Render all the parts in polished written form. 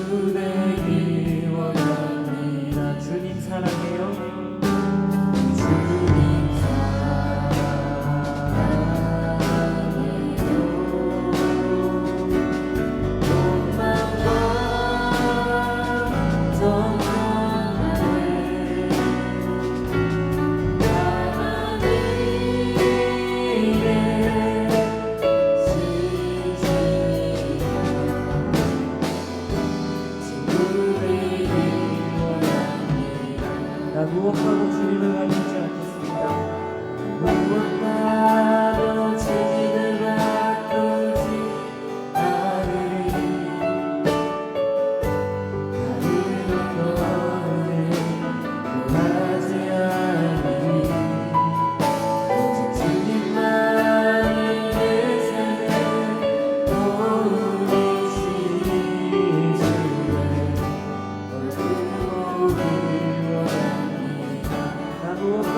되길 원합니다. 주님 사랑해요. 주님 사랑해요. 욕망과 정성하에 나 무엇과도 주님을 가리지 않겠습니다. 무엇과도 주님을 바꾸지 않으리. 다른 것에 구하지 않으리. 오직 주님만이 내 삶의 도우시니 주의 얼굴 보길 원합니다. 나 무엇과도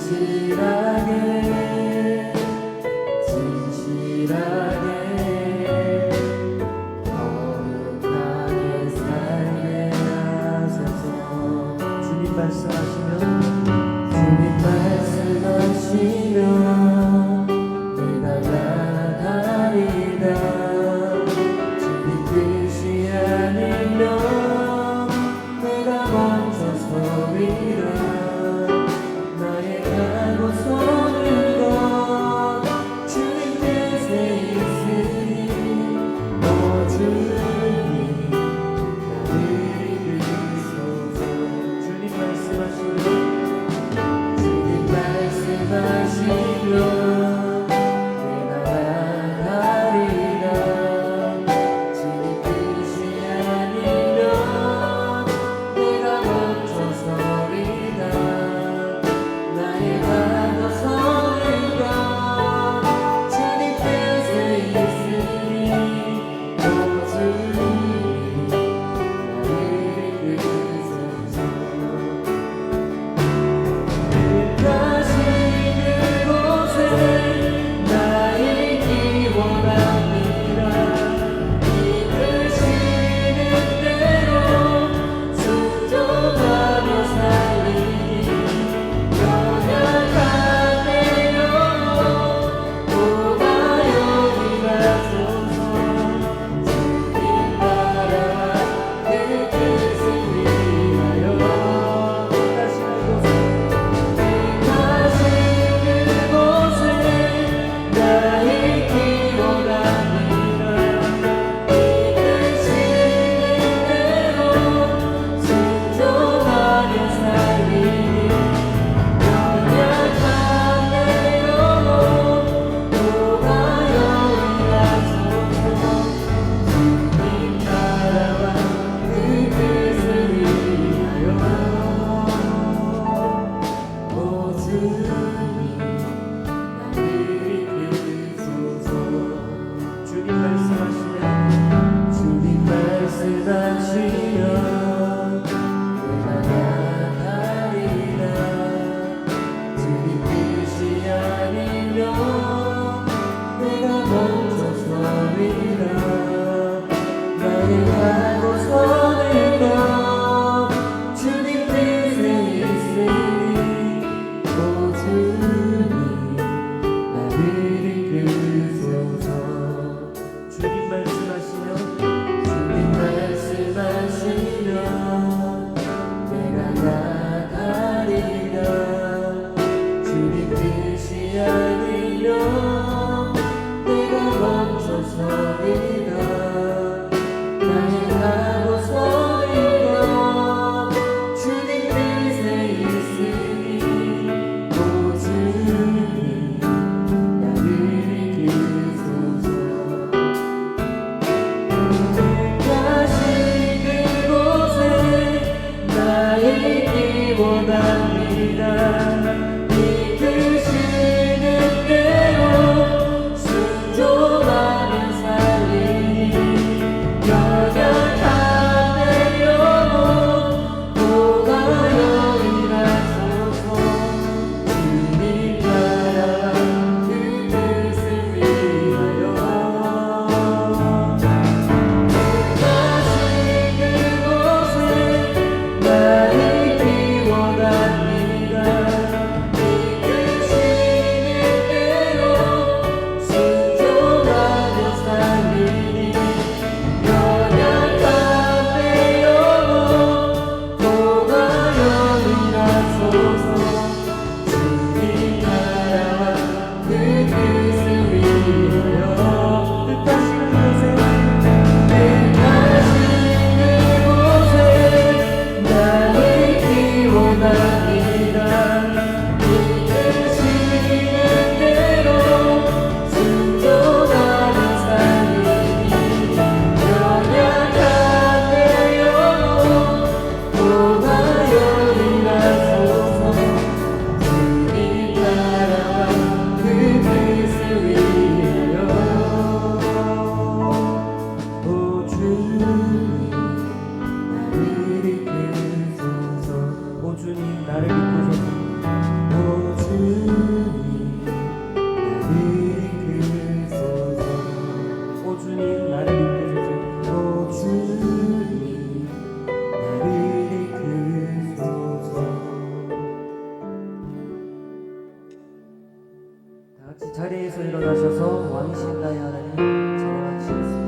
진실하게 진실하게 거룩하게 살게 하소서. 주님 말씀하시면 주님 말씀하시면 내가 나가리라. 주님 뜻이 아니면 내가 먼저 서리라. 나의 가고 서는 것 주님 뜻에 있으니 오 주님 나를 이끄소서. 주님 말씀하시면 주님 말씀하시면 내가 나가리라. 주님 뜻이 아니면 내가 먼저 서리라. 나의 가고 서는 것 주님 뜻에 있으니 오 주님 나를 이끄소서. 다시 그곳에 나 있기 원합니다. 이끄시는 대로 순종하며 살리니 연약한 내 영혼 오가요 임하소서. 주님 나라와 그 뜻을 위하여 다시 그곳에 나 있기 원합니다. 이끄시는 대로 순종하며 살리니 연약한 내 영혼 오가요 임하소서. 주님 나라와 그 뜻을 위하여 오 주님 나를 이끄소서. 주님 말씀하시면 주님 말씀하시면 내가 나가리라. 주님 뜻이 아니면 내가 먼저 서리라. 나의 가고 서는 것 주님 뜻에 있으니 오 주님 주님 나를 이끄소서. 오 주님 나를 이끄소서. 오 주님 나를 이끄소서. 다 같이 자리에서 일어나셔서 왕이신 나의 하나님 찬양하시겠습니다.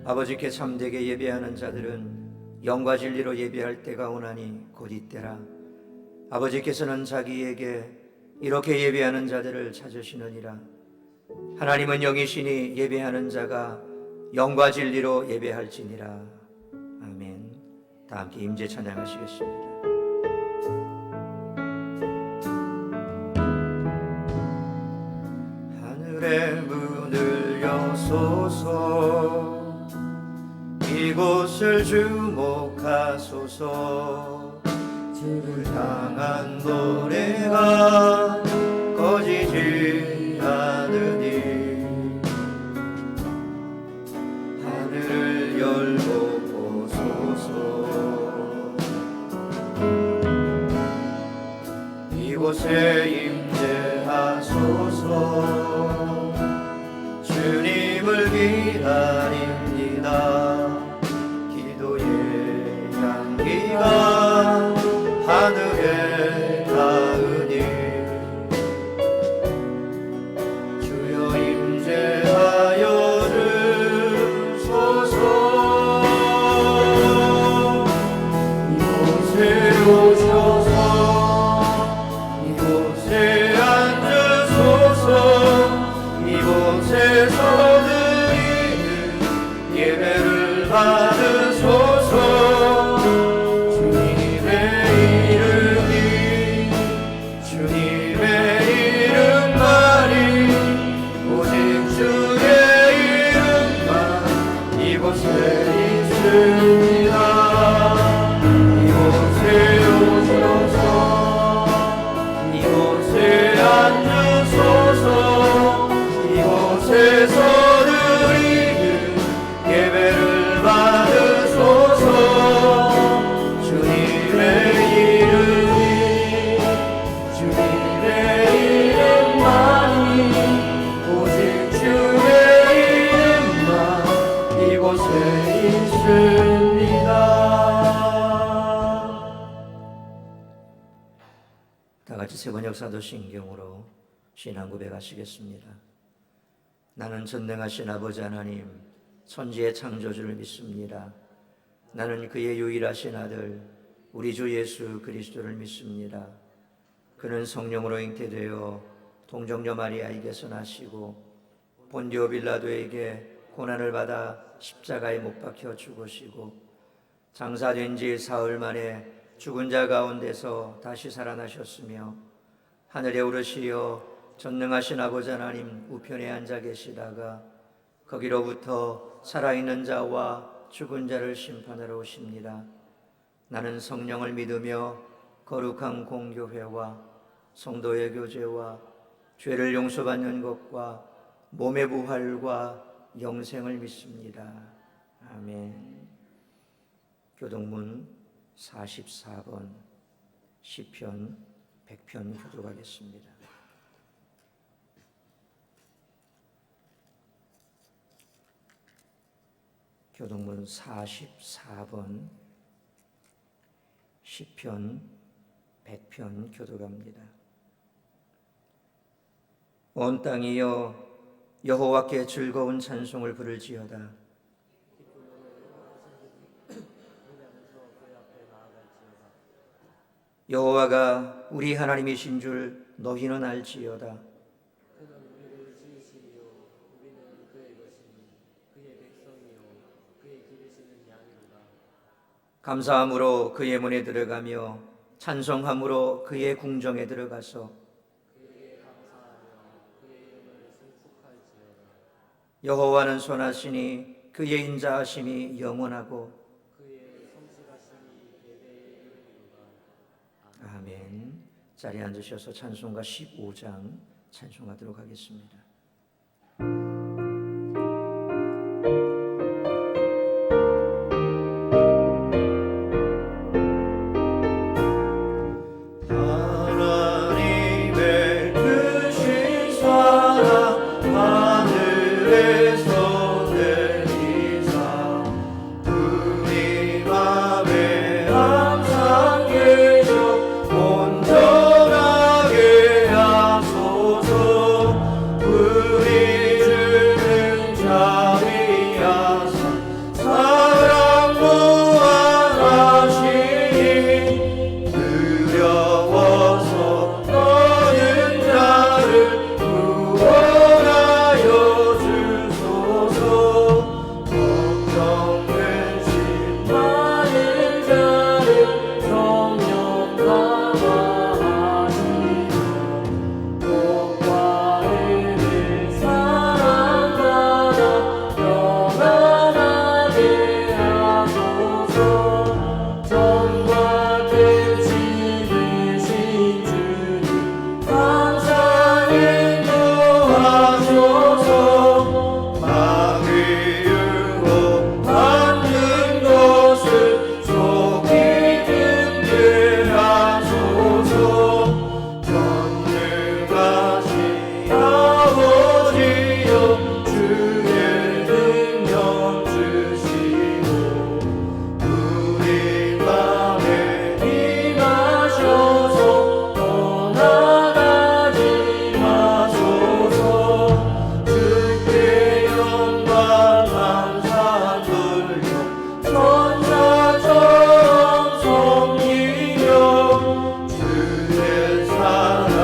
아버지께 참되게 예배하는 자들은 영과 진리로 예배할 때가 오나니 곧 이때라. 아버지께서는 자기에게 이렇게 예배하는 자들을 찾으시느니라. 하나님은 영이시니 예배하는 자가 영과 진리로 예배할지니라. 아멘. 다 함께 임재 찬양하시겠습니다. 하늘의 문을 여소서, 이곳을 주목하소서. 주를 향한 노래가 꺼지지 않으니 하늘을 열고 보소서. 이곳에 임재하소서. 주님을 기다립니다. 향기가 하늘에 닿으니 주여 임재하여 주소서. 이곳에 오셔서 이곳에 앉으소서. 이곳에서 드리는 예배를 받으소서. 사도신경으로 신앙 고백하시겠습니다. 나는 전능하신 아버지 하나님, 천지의 창조주를 믿습니다. 나는 그의 유일하신 아들 우리 주 예수 그리스도를 믿습니다. 그는 성령으로 잉태되어 동정녀 마리아에게서 나시고 본디오 빌라도에게 고난을 받아 십자가에 못 박혀 죽으시고 장사된 지 사흘 만에 죽은 자 가운데서 다시 살아나셨으며 하늘에 오르시어 전능하신 아버지 하나님 우편에 앉아 계시다가 거기로부터 살아있는 자와 죽은 자를 심판하러 오십니다. 나는 성령을 믿으며 거룩한 공교회와 성도의 교제와 죄를 용서받는 것과 몸의 부활과 영생을 믿습니다. 아멘. 교동문 44번 시편 100편 교독하겠습니다. 교동문 44번 시편 100편 교독합니다. 온 땅이여 여호와께 즐거운 찬송을 부를지어다. 여호와가 우리 하나님이신 줄 너희는 알지어다. 그는 우리를 지으시리요 우리는 그의 것이니 그의 백성이요 그의 기르시는 양이로다. 감사함으로 그의 문에 들어가며 찬송함으로 그의 궁정에 들어가서 그에게 감사하며 그의 이름을 송축할지어다. 여호와는 선하시니 그의 인자하심이 영원하고 그의 성실하심이 대대의 이름이로다. 아멘. 자리에 앉으셔서 찬송가 15장 찬송하도록 하겠습니다. 하나님의 크신 사랑 하늘에서 내리사 우리 맘에 항상 계셔 온전하게 하소서. 우리 주는 자비하사 사랑 무한하시니 두려워서 떠는 자를 구원하여 주소서. 걱정되신 많은 자를 성령 강화하시며 복과 은혜 사랑받아 평안하게 하소서. 전과 끝이 되신 주님 항상 인도하소서. 마귀 유혹받는 것을 속히 듣게 하소서. 전능하신 아버지여 주의 능력 주시고 우리 맘에 임하셔서 떠나가지 마소서. 주께 영광 감사 돌려 천사처럼 섬기며 주의 사랑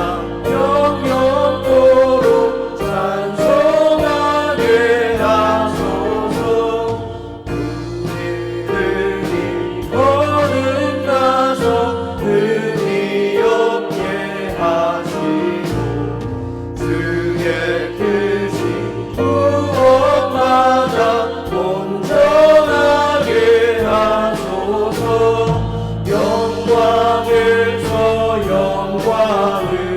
영영토록 찬송하게 하소서. 우리를 거듭나서 흠이 없게 하시고 주의 크신 구원받아 온전하게 하소서. 영광에서 영광으로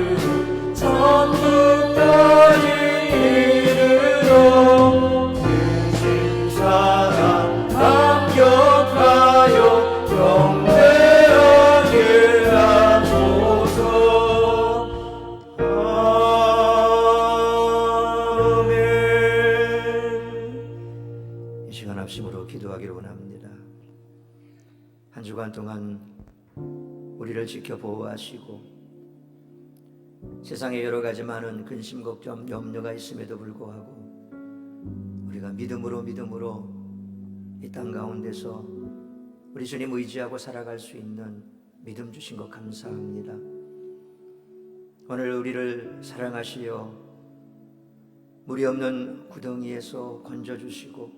천국까지 이르러 크신 사랑 감격하여 경배하게 하소서. 아멘. 이 시간 합심으로 기도하기를 원합니다. 한 주간 동안 우리를 지켜 보호하시고 세상에 여러 가지 많은 근심 걱정 염려가 있음에도 불구하고 우리가 믿음으로 이 땅 가운데서 우리 주님 의지하고 살아갈 수 있는 믿음 주신 것 감사합니다. 오늘 우리를 사랑하시어 물이 없는 구덩이에서 건져주시고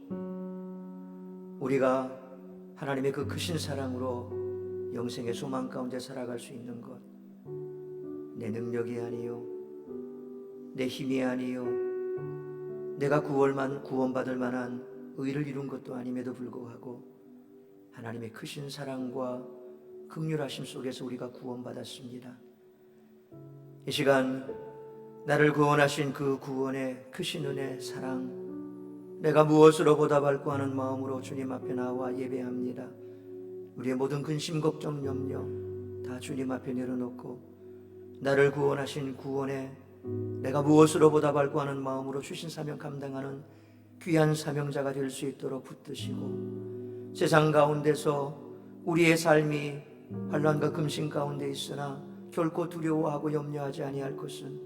우리가 하나님의 그 크신 사랑으로 영생의 소망 가운데 살아갈 수 있는 것, 내 능력이 아니요 내 힘이 아니요 내가 구원받을 만한 의를 이룬 것도 아님에도 불구하고 하나님의 크신 사랑과 긍휼하심 속에서 우리가 구원받았습니다. 이 시간 나를 구원하신 그 구원의 크신 은혜, 사랑, 내가 무엇으로 보답할까 하는 마음으로 주님 앞에 나와 예배합니다. 우리의 모든 근심, 걱정, 염려 다 주님 앞에 내려놓고 나를 구원하신 구원에 내가 무엇으로 보답할까 하는 마음으로 주신 사명 감당하는 귀한 사명자가 될 수 있도록 붙드시고, 세상 가운데서 우리의 삶이 환난과 금신 가운데 있으나 결코 두려워하고 염려하지 아니할 것은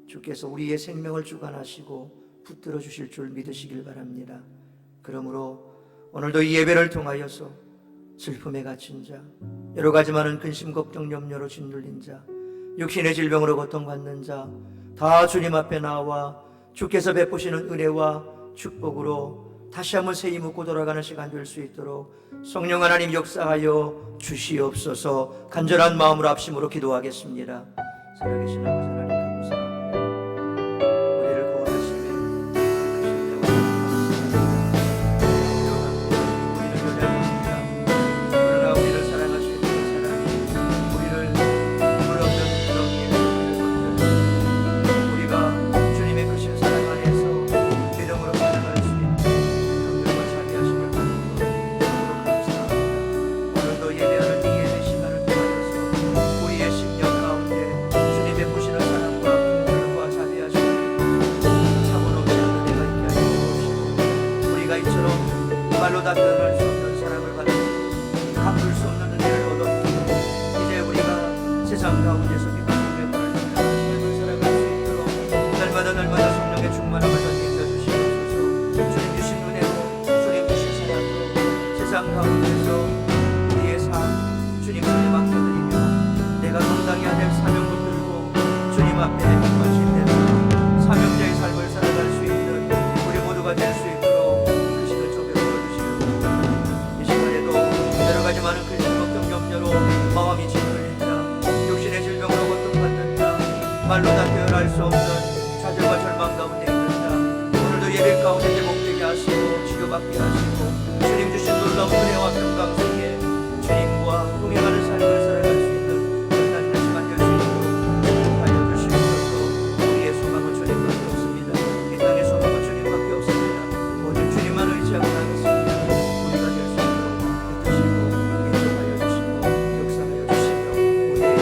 주께서 우리의 생명을 주관하시고 붙들어 주실 줄 믿으시길 바랍니다. 그러므로 오늘도 이 예배를 통하여서 슬픔에 갇힌 자, 여러 가지 많은 근심, 걱정, 염려로 짓눌린 자, 육신의 질병으로 고통받는 자 다 주님 앞에 나와 주께서 베푸시는 은혜와 축복으로 다시 한번 새 힘 얻고 돌아가는 시간 될 수 있도록 성령 하나님 역사하여 주시옵소서. 간절한 마음으로 합심으로 기도하겠습니다. 살아계신 아버지 하나님 감사합니다. 우리를 구원하심에 우리는 연약합니다. 그러나 우리를 사랑하시는 그 사랑이 우리를 물 없는 구덩이에 건져주시고 우리가 주님의 크신 사랑 안에서 믿음으로 살아갈 수 있는 긍휼과 자비하심을 받는 것 감사합니다. 오늘도 예배하는 이 예배 시간을 통하여서 우리의 심령 가운데 주님 베푸시는 사랑과 긍휼과 자비하심을 참으로 은혜가 있게 하여 주옵시고, 우리가 이처럼 말로 다 표현할 수 없는 사랑을 받고 갚을 수 없는 은혜를 얻었기에 이제 우리가 세상 가운데서 기쁨의 불을 삶을 살아갈 수 있도록 날마다 성령의 충만함을 더해주시옵소서. 주님 주신 은혜로, 주님 주신 사랑으로 세상 가운데서 우리의 삶 주님 손에 맡겨드리며 내가 감당해야 될 사명을 들고 주님 앞에 헌신되는 사명자의 삶을 살아갈 수 있는 우리 모두가 될 수 있도록 그 신을 좀 베풀어주시옵소서. 이 시간에도 여러 가지 많은 근심, 걱정, 염려로 마음이 짓눌린 자, 육신의 질병으로 고통받는 자, 말로 다 표현할 수 없는 좌절과 절망 가운데 있는 자, 오늘도 예배 가운데 회복되게 하시고 치료받게 하시고 주님 주신 놀라운 은혜와 평강 속에 주님과 동행하는 삶을 살아갈 수 있는 끝까지 시간 될 수 있도록 축복하여 주시옵소서. 우리의 소망은 주님밖에 없습니다. 이 땅의 소망은 주님밖에 없습니다. 오직 주님만 의지하고 나겠습니다. 우리가 될 수 있도록 믿으시고 인도하여 주시고 역사하여 주시며 우리의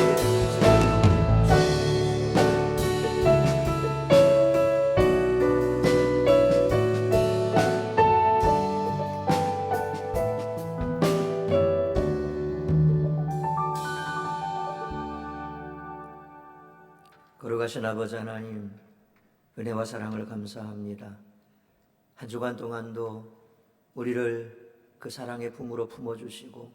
거룩하신 아버지 하나님, 은혜와 사랑을 감사합니다. 한 주간 동안도 우리를 그 사랑의 품으로 품어주시고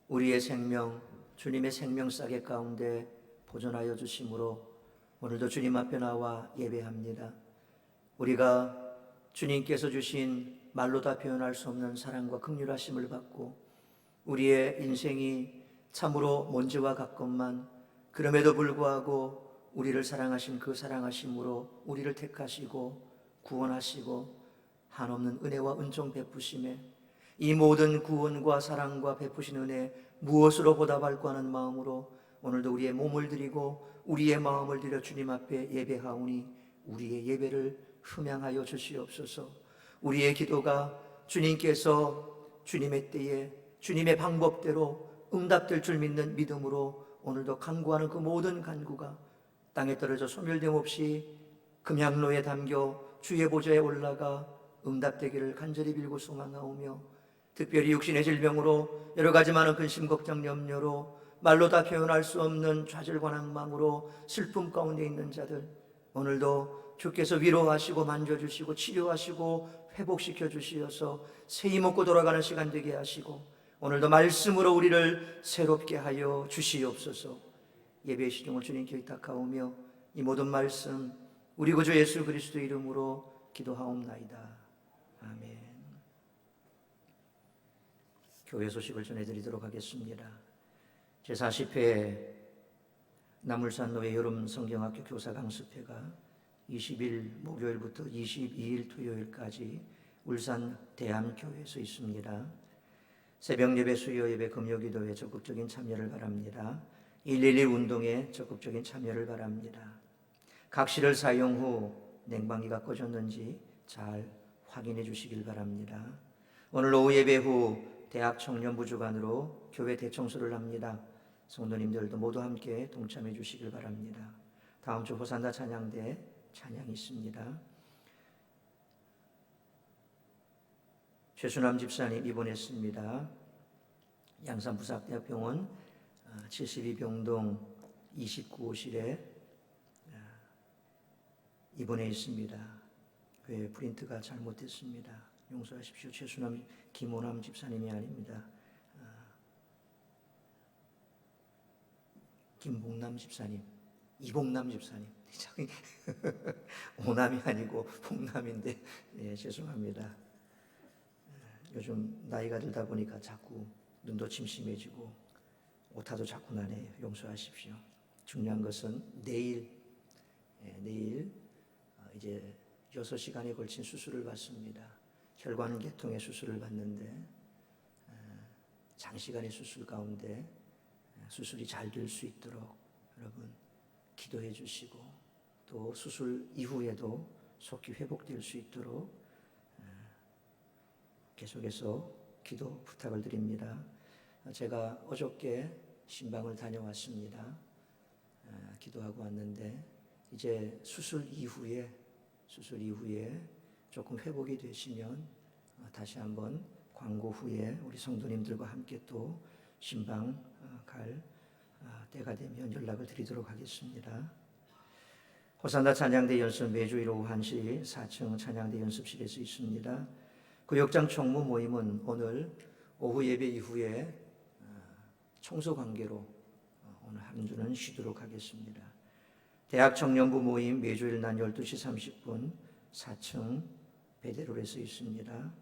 우리의 생명, 주님의 생명싸개 가운데 보존하여 주심으로 오늘도 주님 앞에 나와 예배합니다. 우리가 주님께서 주신 말로 다 표현할 수 없는 사랑과 긍휼하심을 받고 우리의 인생이 참으로 먼지와 같건만 그럼에도 불구하고 우리를 사랑하신 그 사랑하심으로 우리를 택하시고 구원하시고 한없는 은혜와 은총 베푸심에 이 모든 구원과 사랑과 베푸신 은혜 무엇으로 보답할까 하는 마음으로 오늘도 우리의 몸을 드리고 우리의 마음을 드려 주님 앞에 예배하오니 우리의 예배를 흠양하여 주시옵소서. 우리의 기도가 주님께서 주님의 때에 주님의 방법대로 응답될 줄 믿는 믿음으로 오늘도 간구하는 그 모든 간구가 땅에 떨어져 소멸됨 없이 금양로에 담겨 주의 보좌에 올라가 응답되기를 간절히 빌고 소망하오며, 특별히 육신의 질병으로 여러 가지 많은 근심, 걱정, 염려로 말로 다 표현할 수 없는 좌절과 낭망으로 슬픔 가운데 있는 자들 오늘도 주께서 위로하시고 만져주시고 치료하시고 회복시켜 주시어서 새 힘 얻고 돌아가는 시간 되게 하시고 오늘도 말씀으로 우리를 새롭게 하여 주시옵소서. 예배의 시종을 주님께 의탁하오며 이 모든 말씀 우리 구주 예수 그리스도 이름으로 기도하옵나이다. 아멘. 교회 소식을 전해드리도록 하겠습니다. 제40회 남울산노회 여름 성경학교 교사 강습회가 20일 목요일부터 22일 토요일까지 울산 대암교회에서 있습니다. 새벽 예배, 수요 예배, 금요 기도에 적극적인 참여를 바랍니다. 111 운동에 적극적인 참여를 바랍니다. 각시를 사용 후 냉방기가 꺼졌는지 잘 확인해 주시길 바랍니다. 오늘 오후 예배 후 대학 청년부 주관으로 교회 대청소를 합니다. 성도님들도 모두 함께 동참해 주시길 바랍니다. 다음 주 호산나 찬양대 찬양이 있습니다. 최순남 집사님 입원했습니다. 양산 부삭대학병원 72병동 29호실에 입원해 있습니다. 왜 프린트가 잘못됐습니다. 용서하십시오. 최순남 김호남 집사님이 아닙니다. 김봉남 집사님, 이봉남 집사님. 오남이 아니고 봉남인데 죄송합니다. 요즘 나이가 들다 보니까 자꾸 눈도 침침해지고 오타도 자꾸 나네요. 용서하십시오. 중요한 것은 내일 이제 6시간에 걸친 수술을 받습니다. 혈관계통의 수술을 받는데 장시간의 수술 가운데 수술이 잘 될 수 있도록 여러분 기도해 주시고 또 수술 이후에도 속히 회복될 수 있도록 계속해서 기도 부탁을 드립니다. 제가 어저께 신방을 다녀왔습니다. 기도하고 왔는데 이제 수술 이후에 조금 회복이 되시면 다시 한번 광고 후에 우리 성도님들과 함께 또 신방 갈 때가 되면 연락을 드리도록 하겠습니다. 호산나 찬양대 연습 매주일 오후 1시 4층 찬양대 연습실에서 있습니다. 구역장 총무 모임은 오늘 오후 예배 이후에 청소 관계로 오늘 한 주는 쉬도록 하겠습니다. 대학 청년부 모임 매주일 낮 12시 30분 4층 베데롤에서 있습니다.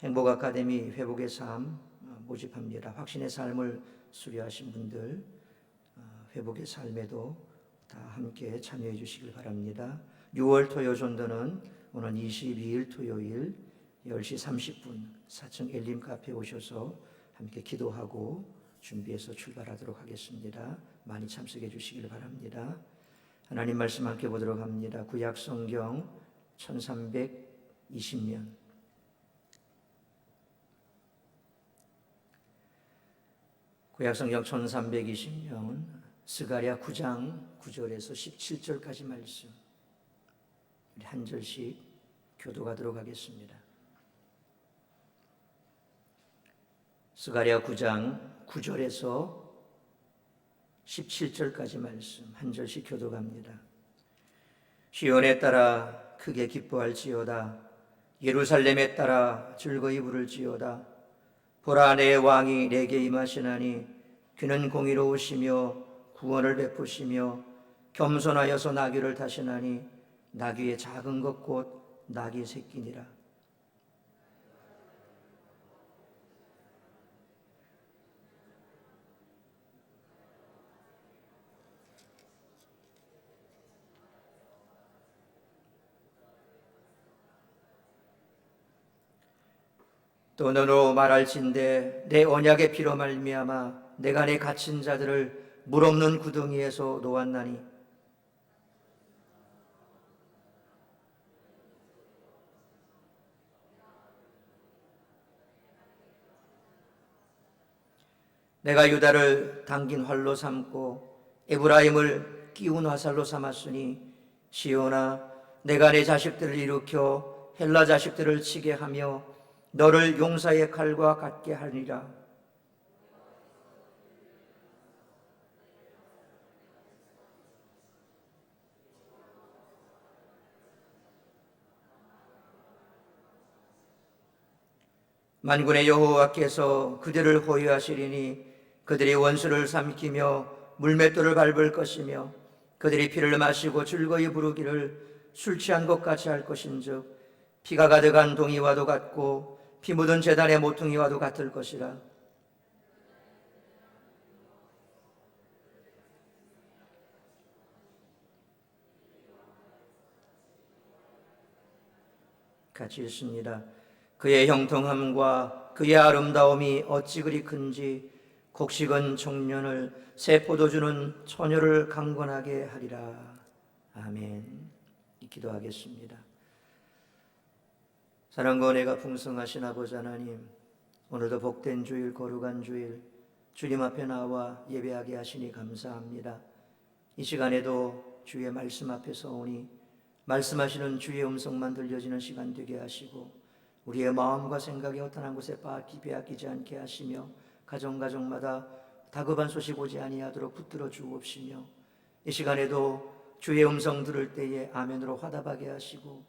행복 아카데미 회복의 삶 모집합니다. 확신의 삶을 수료하신 분들 회복의 삶에도 다 함께 참여해 주시길 바랍니다. 6월 토요 전도는 오늘 22일 토요일 10시 30분 4층 엘림 카페에 오셔서 함께 기도하고 준비해서 출발하도록 하겠습니다. 많이 참석해 주시길 바랍니다. 하나님 말씀 함께 보도록 합니다. 구약 성경 1320년 구약 성경 1320년 스가랴 9장 9절에서 17절까지 말씀 우리 한 절씩 교도하도록 하겠습니다. 스가랴 9장 9절에서 17절까지 말씀 한 절씩 교도합니다. 시온에 따라 크게 기뻐할지어다. 예루살렘에 따라 즐거이 부를지어다. 보라 내 왕이 내게 임하시나니 그는 공의로우시며 구원을 베푸시며 겸손하여서 나귀를 타시나니 나귀의 작은 것 곧 나귀 새끼니라. 또 너로 말할진대 내 언약의 피로 말미암아 내가 내 갇힌 자들을 물 없는 구덩이에서 놓았나니 내가 유다를 당긴 활로 삼고 에브라임을 끼운 화살로 삼았으니 시온아 내가 내 자식들을 일으켜 헬라 자식들을 치게 하며 너를 용사의 칼과 같게 하리라. 만군의 여호와께서 그들을 호위하시리니 그들이 원수를 삼키며 물맷돌을 밟을 것이며 그들이 피를 마시고 즐거이 부르기를 술 취한 것 같이 할 것인즉 피가 가득한 동이와도 같고 피 묻은 제단의 모퉁이와도 같을 것이라. 같이 읽습니다. 그의 형통함과 그의 아름다움이 어찌 그리 큰지 곡식은 청년을 새 포도주는 처녀를 강건하게 하리라. 아멘. 기도하겠습니다. 사랑과 은혜가 풍성하신 아버지 하나님, 오늘도 복된 주일, 거룩한 주일 주님 앞에 나와 예배하게 하시니 감사합니다. 이 시간에도 주의 말씀 앞에서 오니 말씀하시는 주의 음성만 들려지는 시간 되게 하시고 우리의 마음과 생각이 어떤 한 곳에 빼앗기지 않게 하시며 가정마다 다급한 소식 오지 아니하도록 붙들어 주옵시며 이 시간에도 주의 음성 들을 때에 아멘으로 화답하게 하시고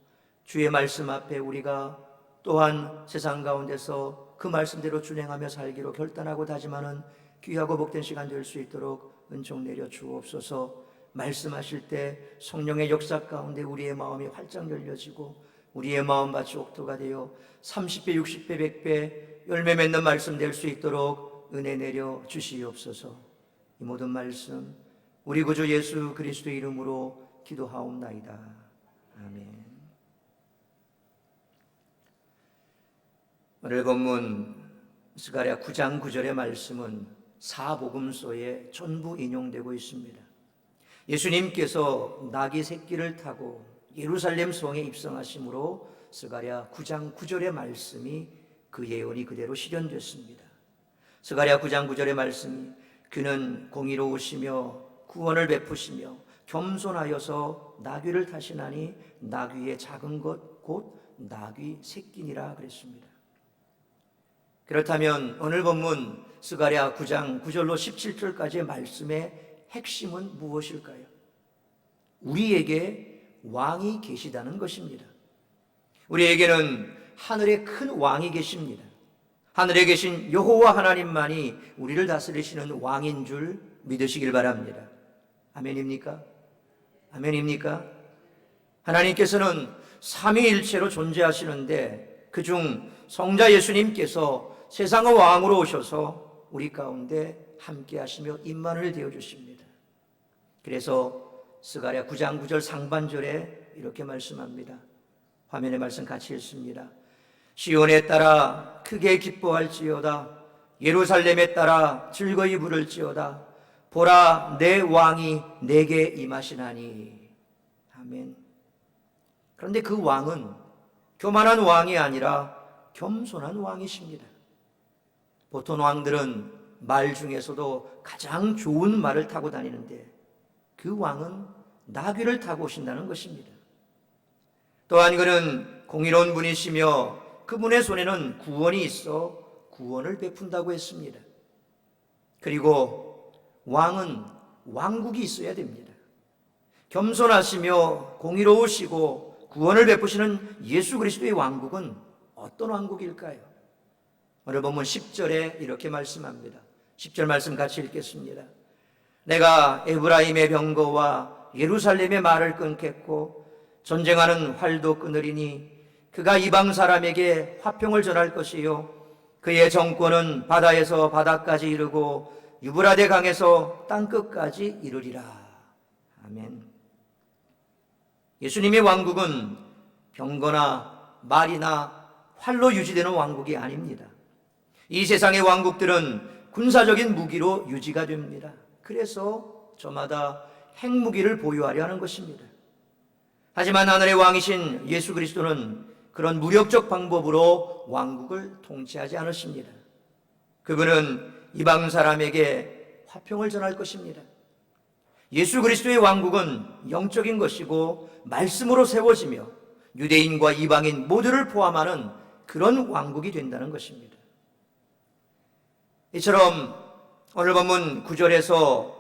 주의 말씀 앞에 우리가 또한 세상 가운데서 그 말씀대로 준행하며 살기로 결단하고 다짐하는 귀하고 복된 시간 될 수 있도록 은총 내려 주옵소서. 말씀하실 때 성령의 역사 가운데 우리의 마음이 활짝 열려지고 우리의 마음밭이 옥토가 되어 30배, 60배, 100배 열매 맺는 말씀 될 수 있도록 은혜 내려 주시옵소서. 이 모든 말씀 우리 구주 예수 그리스도의 이름으로 기도하옵나이다. 아멘. 오늘 본문 스가랴 9장 9절의 말씀은 사복음서에 전부 인용되고 있습니다. 예수님께서 낙이 새끼를 타고 예루살렘 성에 입성하심으로 스가랴 9장 9절의 말씀이 그 예언이 그대로 실현됐습니다. 스가랴 9장 9절의 말씀이 그는 공의로우시며 구원을 베푸시며 겸손하여서 나귀를 타시나니 나귀의 작은 것 곧 나귀 새끼니라 그랬습니다. 그렇다면 오늘 본문 스가랴 9장 9절로 17절까지의 말씀의 핵심은 무엇일까요? 우리에게 왕이 계시다는 것입니다. 우리에게는 하늘에 큰 왕이 계십니다. 하늘에 계신 여호와 하나님만이 우리를 다스리시는 왕인 줄 믿으시길 바랍니다. 아멘입니까? 아멘입니까? 하나님께서는 삼위일체로 존재하시는데 그중 성자 예수님께서 세상의 왕으로 오셔서 우리 가운데 함께 하시며 임만을 되어주십니다. 그래서 스가랴 9장 9절 상반절에 이렇게 말씀합니다. 화면에 말씀 같이 읽습니다. 시온에 따라 크게 기뻐할지어다. 예루살렘에 따라 즐거이 부를지어다. 보라, 내 왕이 내게 임하시나니. 아멘. 그런데 그 왕은 교만한 왕이 아니라 겸손한 왕이십니다. 보통 왕들은 말 중에서도 가장 좋은 말을 타고 다니는데 그 왕은 나귀를 타고 오신다는 것입니다. 또한 그는 공의로운 분이시며 그분의 손에는 구원이 있어 구원을 베푼다고 했습니다. 그리고 왕은 왕국이 있어야 됩니다. 겸손하시며 공의로우시고 구원을 베푸시는 예수 그리스도의 왕국은 어떤 왕국일까요? 오늘 본문 10절에 이렇게 말씀합니다. 10절 말씀 같이 읽겠습니다. 내가 에브라임의 병거와 예루살렘의 말을 끊겠고 전쟁하는 활도 끊으리니 그가 이방 사람에게 화평을 전할 것이요 그의 정권은 바다에서 바다까지 이르고 유브라데 강에서 땅끝까지 이르리라. 아멘. 예수님의 왕국은 병거나 말이나 활로 유지되는 왕국이 아닙니다. 이 세상의 왕국들은 군사적인 무기로 유지가 됩니다. 그래서 저마다 핵무기를 보유하려 하는 것입니다. 하지만 하늘의 왕이신 예수 그리스도는 그런 무력적 방법으로 왕국을 통치하지 않으십니다. 그분은 이방 사람에게 화평을 전할 것입니다. 예수 그리스도의 왕국은 영적인 것이고 말씀으로 세워지며 유대인과 이방인 모두를 포함하는 그런 왕국이 된다는 것입니다. 이처럼 오늘 본문 9절에서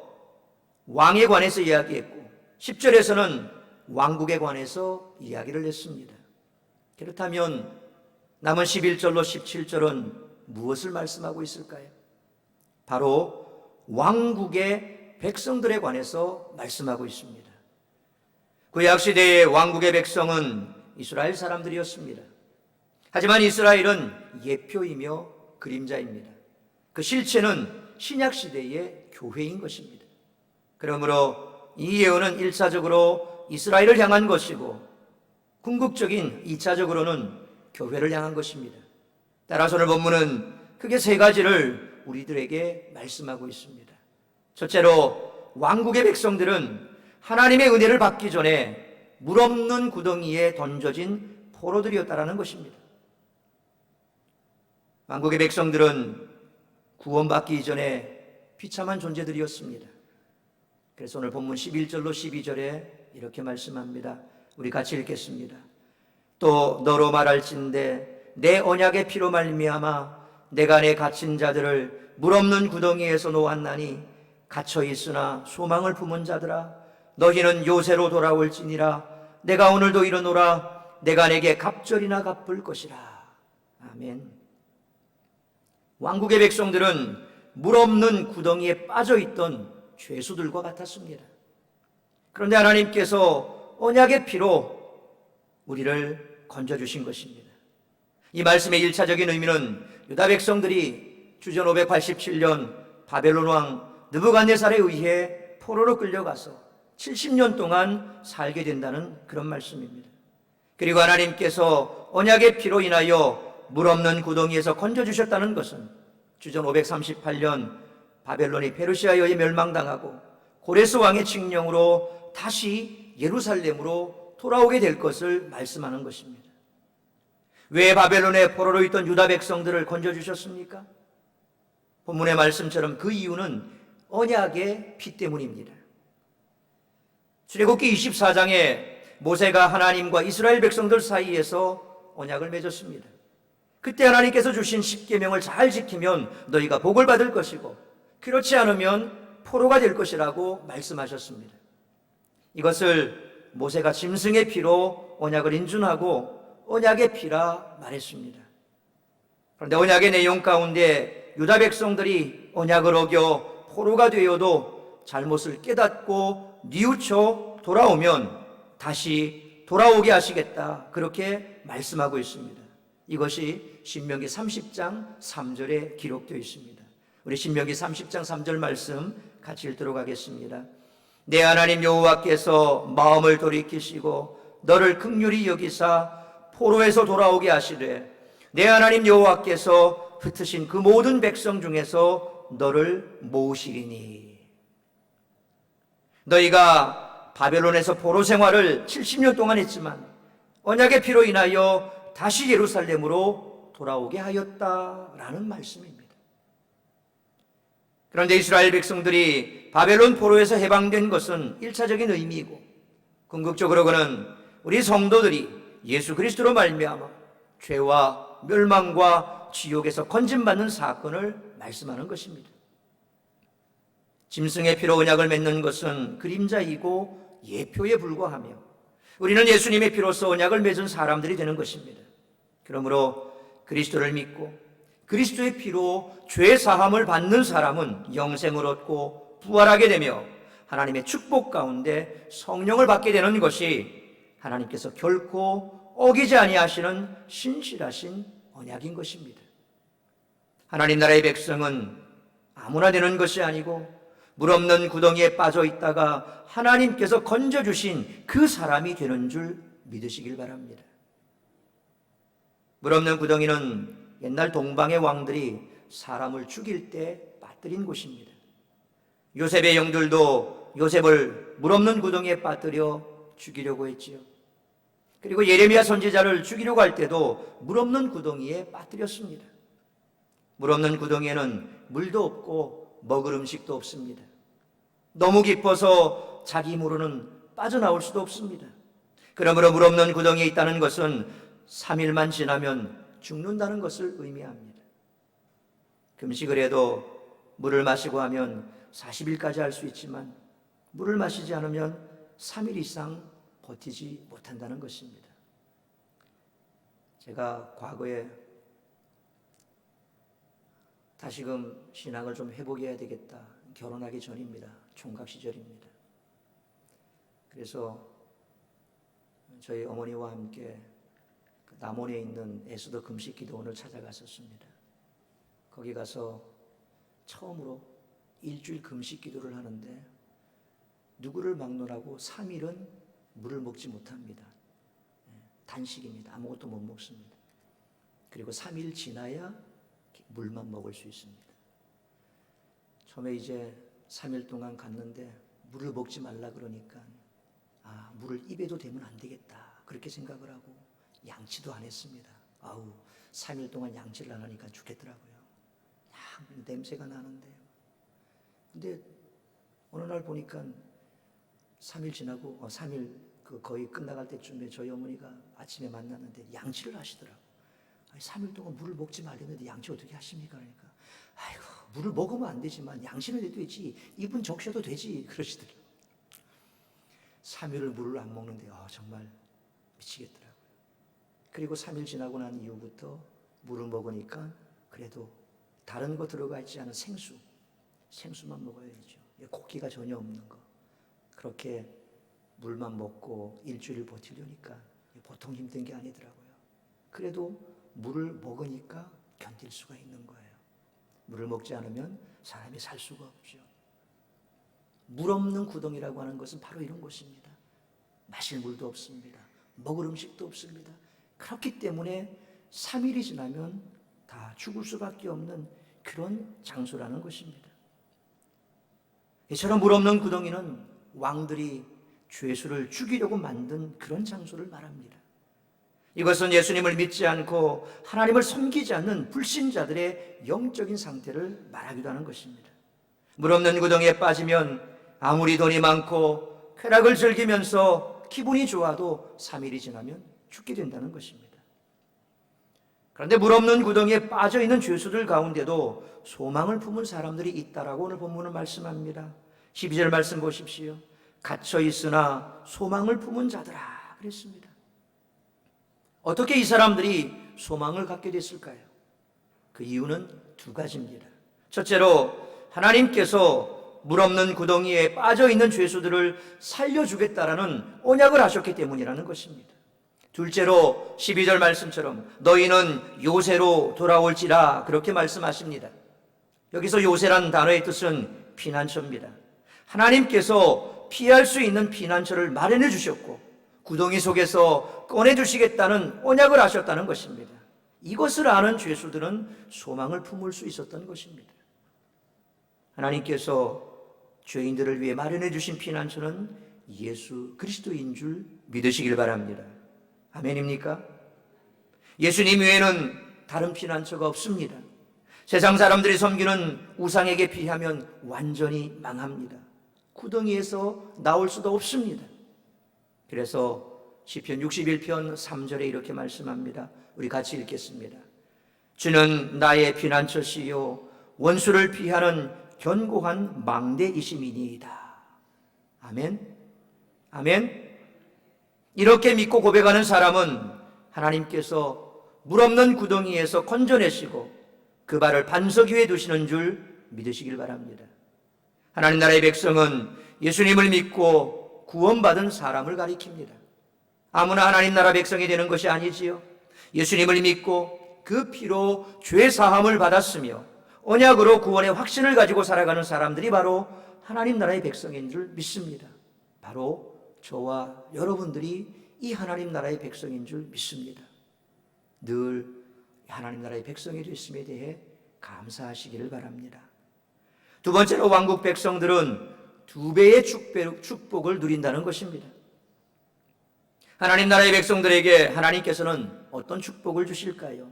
왕에 관해서 이야기했고 10절에서는 왕국에 관해서 이야기를 했습니다. 그렇다면 남은 11절로 17절은 무엇을 말씀하고 있을까요? 바로 왕국의 백성들에 관해서 말씀하고 있습니다. 구약시대의 왕국의 백성은 이스라엘 사람들이었습니다. 하지만 이스라엘은 예표이며 그림자입니다. 그 실체는 신약시대의 교회인 것입니다. 그러므로 이 예언은 1차적으로 이스라엘을 향한 것이고 궁극적인 2차적으로는 교회를 향한 것입니다. 따라서 오늘 본문은 크게 세 가지를 우리들에게 말씀하고 있습니다. 첫째로 왕국의 백성들은 하나님의 은혜를 받기 전에 물없는 구덩이에 던져진 포로들이었다라는 것입니다. 왕국의 백성들은 구원받기 이전에 비참한 존재들이었습니다. 그래서 오늘 본문 11절로 12절에 이렇게 말씀합니다. 우리 같이 읽겠습니다. 또 너로 말할진대 내 언약의 피로 말미암아 내가 내 갇힌 자들을 물없는 구덩이에서 놓았나니 갇혀 있으나 소망을 품은 자들아 너희는 요새로 돌아올지니라. 내가 오늘도 이르노라. 내가 내게 갑절이나 갚을 것이라. 아멘. 왕국의 백성들은 물없는 구덩이에 빠져있던 죄수들과 같았습니다. 그런데 하나님께서 언약의 피로 우리를 건져주신 것입니다. 이 말씀의 1차적인 의미는 유다 백성들이 주전 587년 바벨론 왕 느부갓네살에 의해 포로로 끌려가서 70년 동안 살게 된다는 그런 말씀입니다. 그리고 하나님께서 언약의 피로 인하여 물없는 구덩이에서 건져주셨다는 것은 주전 538년 바벨론이 페르시아에 의해 멸망당하고 고레스 왕의 칙령으로 다시 예루살렘으로 돌아오게 될 것을 말씀하는 것입니다. 왜 바벨론의 포로로 있던 유다 백성들을 건져주셨습니까? 본문의 말씀처럼 그 이유는 언약의 피 때문입니다. 출애굽기 24장에 모세가 하나님과 이스라엘 백성들 사이에서 언약을 맺었습니다. 그때 하나님께서 주신 십계명을 잘 지키면 너희가 복을 받을 것이고 그렇지 않으면 포로가 될 것이라고 말씀하셨습니다. 이것을 모세가 짐승의 피로 언약을 인준하고 언약의 피라 말했습니다. 그런데 언약의 내용 가운데 유다 백성들이 언약을 어겨 포로가 되어도 잘못을 깨닫고 뉘우쳐 돌아오면 다시 돌아오게 하시겠다, 그렇게 말씀하고 있습니다. 이것이 신명기 30장 3절에 기록되어 있습니다. 우리 신명기 30장 3절 말씀 같이 읽도록 하겠습니다. 내 하나님 여호와께서 마음을 돌이키시고 너를 긍휼히 여기사 포로에서 돌아오게 하시되 내 하나님 여호와께서 흩으신 그 모든 백성 중에서 너를 모으시리니. 너희가 바벨론에서 포로 생활을 70년 동안 했지만 언약의 피로 인하여 다시 예루살렘으로 돌아오게 하였다라는 말씀입니다. 그런데 이스라엘 백성들이 바벨론 포로에서 해방된 것은 1차적인 의미이고, 궁극적으로 그는 우리 성도들이 예수 그리스도로 말미암아 죄와 멸망과 지옥에서 건진받는 사건을 말씀하는 것입니다. 짐승의 피로 언약을 맺는 것은 그림자이고 예표에 불과하며 우리는 예수님의 피로서 언약을 맺은 사람들이 되는 것입니다. 그러므로 그리스도를 믿고 그리스도의 피로 죄 사함을 받는 사람은 영생을 얻고 부활하게 되며 하나님의 축복 가운데 성령을 받게 되는 것이 하나님께서 결코 어기지 아니하시는 신실하신 언약인 것입니다. 하나님 나라의 백성은 아무나 되는 것이 아니고 물없는 구덩이에 빠져 있다가 하나님께서 건져주신 그 사람이 되는 줄 믿으시길 바랍니다. 물없는 구덩이는 옛날 동방의 왕들이 사람을 죽일 때 빠뜨린 곳입니다. 요셉의 영들도 요셉을 물없는 구덩이에 빠뜨려 죽이려고 했지요. 그리고 예레미야 선지자를 죽이려고 할 때도 물없는 구덩이에 빠뜨렸습니다. 물없는 구덩이에는 물도 없고 먹을 음식도 없습니다. 너무 깊어서 자기 힘으로는 빠져나올 수도 없습니다. 그러므로 물없는 구덩이에 있다는 것은 3일만 지나면 죽는다는 것을 의미합니다. 금식을 해도 물을 마시고 하면 40일까지 할 수 있지만 물을 마시지 않으면 3일 이상 버티지 못한다는 것입니다. 제가 과거에 다시금 신앙을 좀 회복해야 되겠다, 결혼하기 전입니다. 총각 시절입니다. 그래서 저희 어머니와 함께 남원에 있는 에스더 금식 기도원을 찾아갔었습니다. 거기 가서 처음으로 일주일 금식 기도를 하는데 누구를 막론하고 3일은 물을 먹지 못합니다. 단식입니다. 아무것도 못 먹습니다. 그리고 3일 지나야 물만 먹을 수 있습니다. 처음에 이제 3일 동안 갔는데 물을 먹지 말라 그러니까 물을 입에도 대면 안 되겠다 그렇게 생각을 하고 양치도 안 했습니다. 3일 동안 양치를 안 하니까 죽겠더라고요. 냄새가 나는데요. 근데 어느 날 보니까 3일 지나고 3일 거의 끝나갈 때쯤에 저희 어머니가 아침에 만났는데 양치를 하시더라고요. 3일 동안 물을 먹지 말랬는데 양치 어떻게 하십니까? 그러니까 아이고 물을 먹으면 안 되지만 양치는 해도 되지, 입은 적셔도 되지 그러시더라고요. 3일을 물을 안 먹는데 정말 미치겠더라고요. 그리고 3일 지나고 난 이후부터 물을 먹으니까 그래도 다른 거 들어가 있지 않은 생수만 먹어야죠. 고기가 전혀 없는 거. 그렇게 물만 먹고 일주일 버티려니까 보통 힘든 게 아니더라고요. 그래도 물을 먹으니까 견딜 수가 있는 거예요. 물을 먹지 않으면 사람이 살 수가 없죠. 물 없는 구덩이라고 하는 것은 바로 이런 것입니다. 마실 물도 없습니다. 먹을 음식도 없습니다. 그렇기 때문에 3일이 지나면 다 죽을 수밖에 없는 그런 장소라는 것입니다. 이처럼 물 없는 구덩이는 왕들이 죄수를 죽이려고 만든 그런 장소를 말합니다. 이것은 예수님을 믿지 않고 하나님을 섬기지 않는 불신자들의 영적인 상태를 말하기도 하는 것입니다. 물 없는 구덩이에 빠지면 아무리 돈이 많고 쾌락을 즐기면서 기분이 좋아도 3일이 지나면 죽게 된다는 것입니다. 그런데 물 없는 구덩이에 빠져있는 죄수들 가운데도 소망을 품은 사람들이 있다라고 오늘 본문은 말씀합니다. 12절 말씀 보십시오. 갇혀 있으나 소망을 품은 자들아 그랬습니다. 어떻게 이 사람들이 소망을 갖게 됐을까요? 그 이유는 두 가지입니다. 첫째로 하나님께서 물 없는 구덩이에 빠져있는 죄수들을 살려주겠다라는 언약을 하셨기 때문이라는 것입니다. 둘째로 12절 말씀처럼 너희는 요새로 돌아올지라 그렇게 말씀하십니다. 여기서 요새란 단어의 뜻은 피난처입니다. 하나님께서 피할 수 있는 피난처를 마련해 주셨고 구덩이 속에서 꺼내 주시겠다는 언약을 하셨다는 것입니다. 이것을 아는 죄수들은 소망을 품을 수 있었던 것입니다. 하나님께서 죄인들을 위해 마련해 주신 피난처는 예수 그리스도인 줄 믿으시길 바랍니다. 아멘입니까? 예수님 외에는 다른 피난처가 없습니다. 세상 사람들이 섬기는 우상에게 피하면 완전히 망합니다. 구덩이에서 나올 수도 없습니다. 그래서 시편 61편 3절에 이렇게 말씀합니다. 우리 같이 읽겠습니다. 주는 나의 피난처시요 원수를 피하는 견고한 망대이심이니이다. 아멘. 아멘. 이렇게 믿고 고백하는 사람은 하나님께서 물 없는 구덩이에서 건져내시고 그 발을 반석 위에 두시는 줄 믿으시길 바랍니다. 하나님 나라의 백성은 예수님을 믿고 구원받은 사람을 가리킵니다. 아무나 하나님 나라 백성이 되는 것이 아니지요. 예수님을 믿고 그 피로 죄 사함을 받았으며 언약으로 구원의 확신을 가지고 살아가는 사람들이 바로 하나님 나라의 백성인 줄 믿습니다. 바로 저와 여러분들이 이 하나님 나라의 백성인 줄 믿습니다. 늘 하나님 나라의 백성이 됐음에 대해 감사하시기를 바랍니다. 두 번째로 왕국 백성들은 2배의 축복을 누린다는 것입니다. 하나님 나라의 백성들에게 하나님께서는 어떤 축복을 주실까요?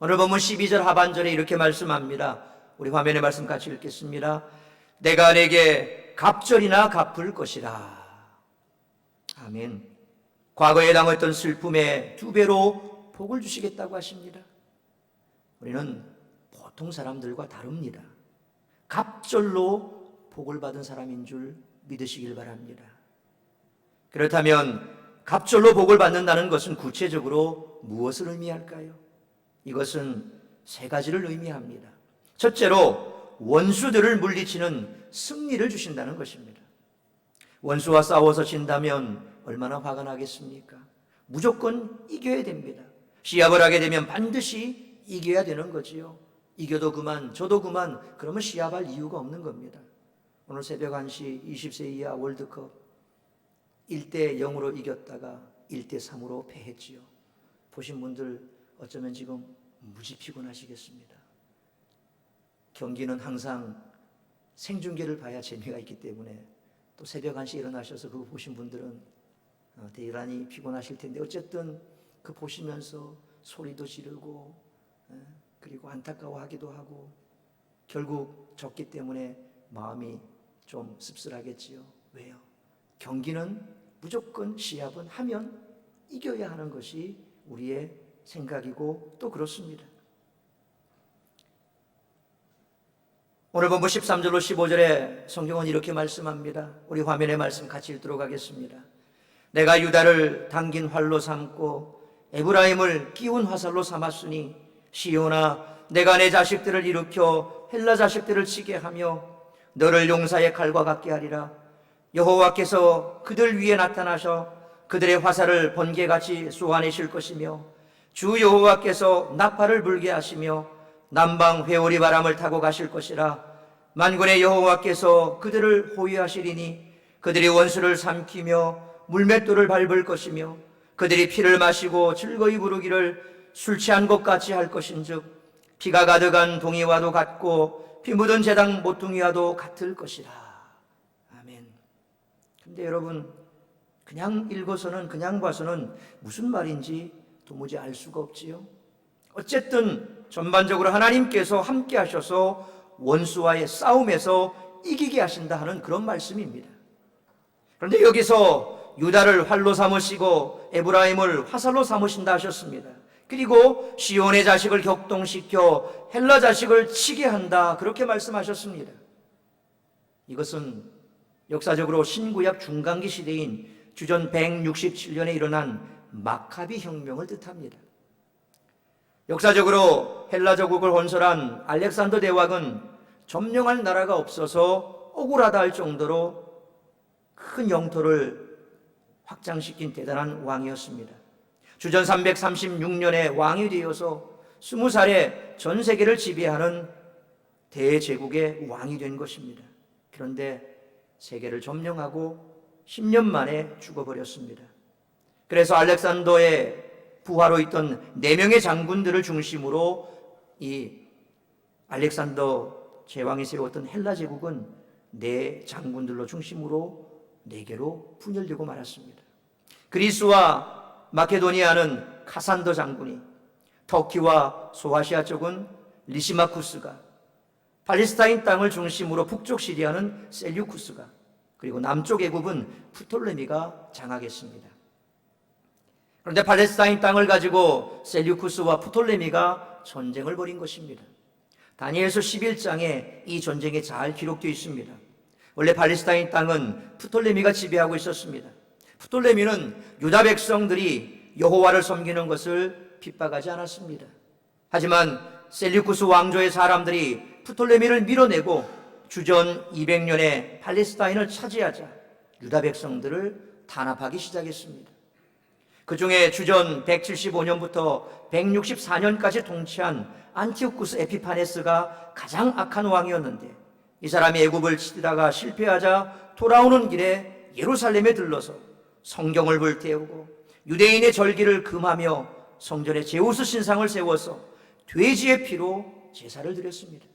오늘 본문 12절 하반절에 이렇게 말씀합니다. 우리 화면에 말씀 같이 읽겠습니다. 내가 내게 갑절이나 갚을 것이라. 아멘. 과거에 당했던 슬픔에 2배로 복을 주시겠다고 하십니다. 우리는 보통 사람들과 다릅니다. 갑절로 복을 받은 사람인 줄 믿으시길 바랍니다. 그렇다면 갑절로 복을 받는다는 것은 구체적으로 무엇을 의미할까요? 이것은 3가지를 의미합니다. 첫째로 원수들을 물리치는 승리를 주신다는 것입니다. 원수와 싸워서 진다면 얼마나 화가 나겠습니까? 무조건 이겨야 됩니다. 시합을 하게 되면 반드시 이겨야 되는 거지요. 이겨도 그만, 저도 그만, 그러면 시합할 이유가 없는 겁니다. 오늘 새벽 1시 20세 이하 월드컵 1대0으로 이겼다가 1대3으로 패했지요. 보신 분들 어쩌면 지금 무지 피곤하시겠습니다. 경기는 항상 생중계를 봐야 재미가 있기 때문에 또 새벽 1시에 일어나셔서 그거 보신 분들은 대단히 피곤하실 텐데 어쨌든 그 보시면서 소리도 지르고 그리고 안타까워하기도 하고 결국 졌기 때문에 마음이 좀 씁쓸하겠지요. 왜요? 경기는 무조건 시합은 하면 이겨야 하는 것이 우리의 생각이고 또 그렇습니다. 오늘 본문 13절로 15절에 성경은 이렇게 말씀합니다. 우리 화면에 말씀 같이 읽도록 하겠습니다. 내가 유다를 당긴 활로 삼고 에브라임을 끼운 화살로 삼았으니 시온아 내가 내 자식들을 일으켜 헬라 자식들을 치게 하며 너를 용사의 칼과 같게 하리라. 여호와께서 그들 위에 나타나셔 그들의 화살을 번개같이 쏘아내실 것이며 주 여호와께서 나팔을 불게 하시며 남방 회오리 바람을 타고 가실 것이라. 만군의 여호와께서 그들을 호위하시리니 그들이 원수를 삼키며 물맷돌을 밟을 것이며 그들이 피를 마시고 즐거이 부르기를 술 취한 것 같이 할 것인즉 피가 가득한 동이와도 같고 피 묻은 제당 모퉁이와도 같을 것이라. 아멘. 근데 여러분 그냥 읽어서는 그냥 봐서는 무슨 말인지 도무지 알 수가 없지요. 어쨌든 전반적으로 하나님께서 함께 하셔서 원수와의 싸움에서 이기게 하신다 하는 그런 말씀입니다. 그런데 여기서 유다를 활로 삼으시고 에브라임을 화살로 삼으신다 하셨습니다. 그리고 시온의 자식을 격동시켜 헬라 자식을 치게 한다 그렇게 말씀하셨습니다. 이것은 역사적으로 신구약 중간기 시대인 주전 167년에 일어난 마카비 혁명을 뜻합니다. 역사적으로 헬라 제국을 건설한 알렉산더 대왕은 점령할 나라가 없어서 억울하다 할 정도로 큰 영토를 확장시킨 대단한 왕이었습니다. 주전 336년에 왕이 되어서 20살에 전 세계를 지배하는 대제국의 왕이 된 것입니다. 그런데 세계를 점령하고 10년 만에 죽어버렸습니다. 그래서 알렉산더의 부하로 있던 4명의 장군들을 중심으로 이 알렉산더 제왕이 세웠던 헬라 제국은 4장군들로 중심으로 4개로 분열되고 말았습니다. 그리스와 마케도니아는 카산더 장군이, 터키와 소아시아 쪽은 리시마쿠스가, 팔레스타인 땅을 중심으로 북쪽 시리아는 셀류쿠스가, 그리고 남쪽 애굽은 프톨레미가 장악했습니다. 그런데 팔레스타인 땅을 가지고 셀류쿠스와 프톨레미가 전쟁을 벌인 것입니다. 다니엘서 11장에 이 전쟁이 잘 기록되어 있습니다. 원래 팔레스타인 땅은 프톨레미가 지배하고 있었습니다. 프톨레미는 유다 백성들이 여호와를 섬기는 것을 핍박하지 않았습니다. 하지만 셀류쿠스 왕조의 사람들이 프톨레미를 밀어내고 주전 200년에 팔레스타인을 차지하자 유다 백성들을 탄압하기 시작했습니다. 그 중에 주전 175년부터 164년까지 통치한 안티오쿠스 에피파네스가 가장 악한 왕이었는데 이 사람이 애굽을 치다가 실패하자 돌아오는 길에 예루살렘에 들러서 성경을 불태우고 유대인의 절기를 금하며 성전에 제우스 신상을 세워서 돼지의 피로 제사를 드렸습니다.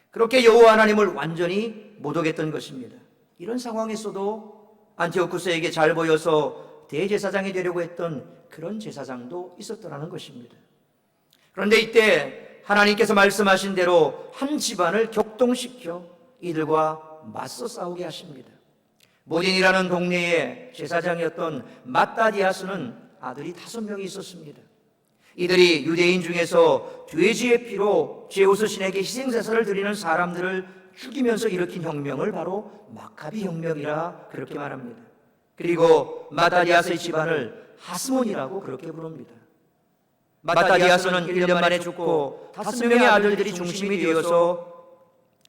그렇게 여호와 하나님을 완전히 모독했던 것입니다. 이런 상황에서도 안티오쿠스에게 잘 보여서 대제사장이 되려고 했던 그런 제사장도 있었더라는 것입니다. 그런데 이때 하나님께서 말씀하신 대로 한 집안을 격동시켜 이들과 맞서 싸우게 하십니다. 모딘이라는 동네의 제사장이었던 마따디아스는 아들이 5명이 있었습니다. 이들이 유대인 중에서 돼지의 피로 제우스 신에게 희생제사를 드리는 사람들을 죽이면서 일으킨 혁명을 바로 마카비 혁명이라 그렇게 말합니다. 그리고 마따디아스의 집안을 하스몬이라고 그렇게 부릅니다. 마따디아스는 1년 만에 죽고 5명의 아들들이 중심이 되어서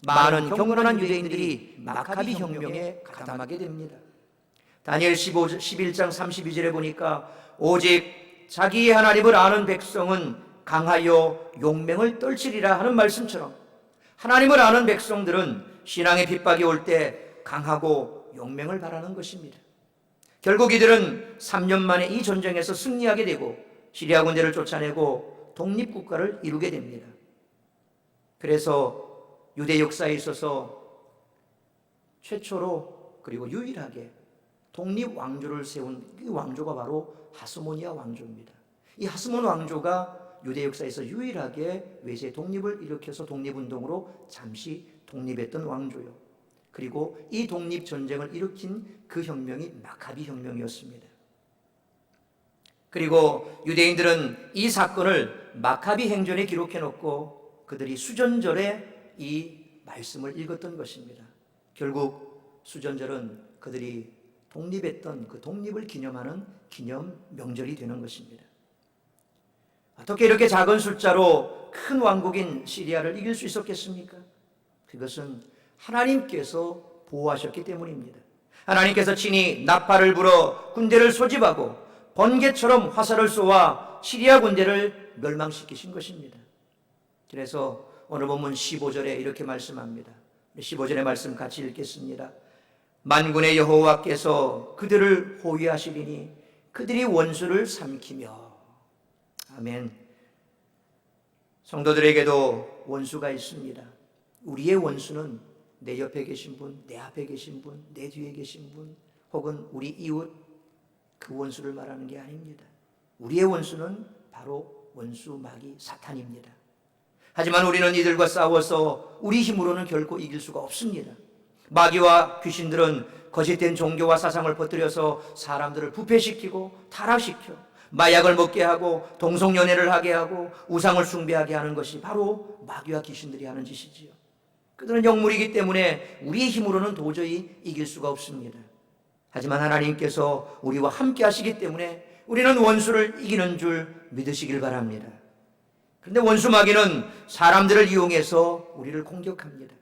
많은 경건한 유대인들이 마카비 혁명에 가담하게 됩니다. 다니엘 11장 32절에 보니까 오직 자기의 하나님을 아는 백성은 강하여 용맹을 떨치리라 하는 말씀처럼 하나님을 아는 백성들은 신앙의 핍박이 올 때 강하고 용맹을 바라는 것입니다. 결국 이들은 3년 만에 이 전쟁에서 승리하게 되고 시리아 군대를 쫓아내고 독립국가를 이루게 됩니다. 그래서 유대 역사에 있어서 최초로 그리고 유일하게 독립왕조를 세운 이 왕조가 바로 하스모니아 왕조입니다. 이 하스몬 왕조가 유대 역사에서 유일하게 외세 독립을 일으켜서 독립운동으로 잠시 독립했던 왕조요. 그리고 이 독립전쟁을 일으킨 그 혁명이 마카비 혁명이었습니다. 그리고 유대인들은 이 사건을 마카비 행전에 기록해 놓고 그들이 수전절에 이 말씀을 읽었던 것입니다. 결국 수전절은 그들이 독립했던 그 독립을 기념하는 기념 명절이 되는 것입니다. 어떻게 이렇게 작은 숫자로 큰 왕국인 시리아를 이길 수 있었겠습니까? 그것은 하나님께서 보호하셨기 때문입니다. 하나님께서 친히 나팔을 불어 군대를 소집하고 번개처럼 화살을 쏘아 시리아 군대를 멸망시키신 것입니다. 그래서 오늘 본문 15절에 이렇게 말씀합니다. 15절의 말씀 같이 읽겠습니다. 만군의 여호와께서 그들을 호위하시리니 그들이 원수를 삼키며. 아멘. 성도들에게도 원수가 있습니다. 우리의 원수는 내 옆에 계신 분, 내 앞에 계신 분, 내 뒤에 계신 분, 혹은 우리 이웃, 그 원수를 말하는 게 아닙니다. 우리의 원수는 바로 원수 마귀 사탄입니다. 하지만 우리는 이들과 싸워서 우리 힘으로는 결코 이길 수가 없습니다. 마귀와 귀신들은 거짓된 종교와 사상을 퍼뜨려서 사람들을 부패시키고 타락시켜 마약을 먹게 하고 동성연애를 하게 하고 우상을 숭배하게 하는 것이 바로 마귀와 귀신들이 하는 짓이지요. 그들은 영물이기 때문에 우리의 힘으로는 도저히 이길 수가 없습니다. 하지만 하나님께서 우리와 함께 하시기 때문에 우리는 원수를 이기는 줄 믿으시길 바랍니다. 그런데 원수 마귀는 사람들을 이용해서 우리를 공격합니다.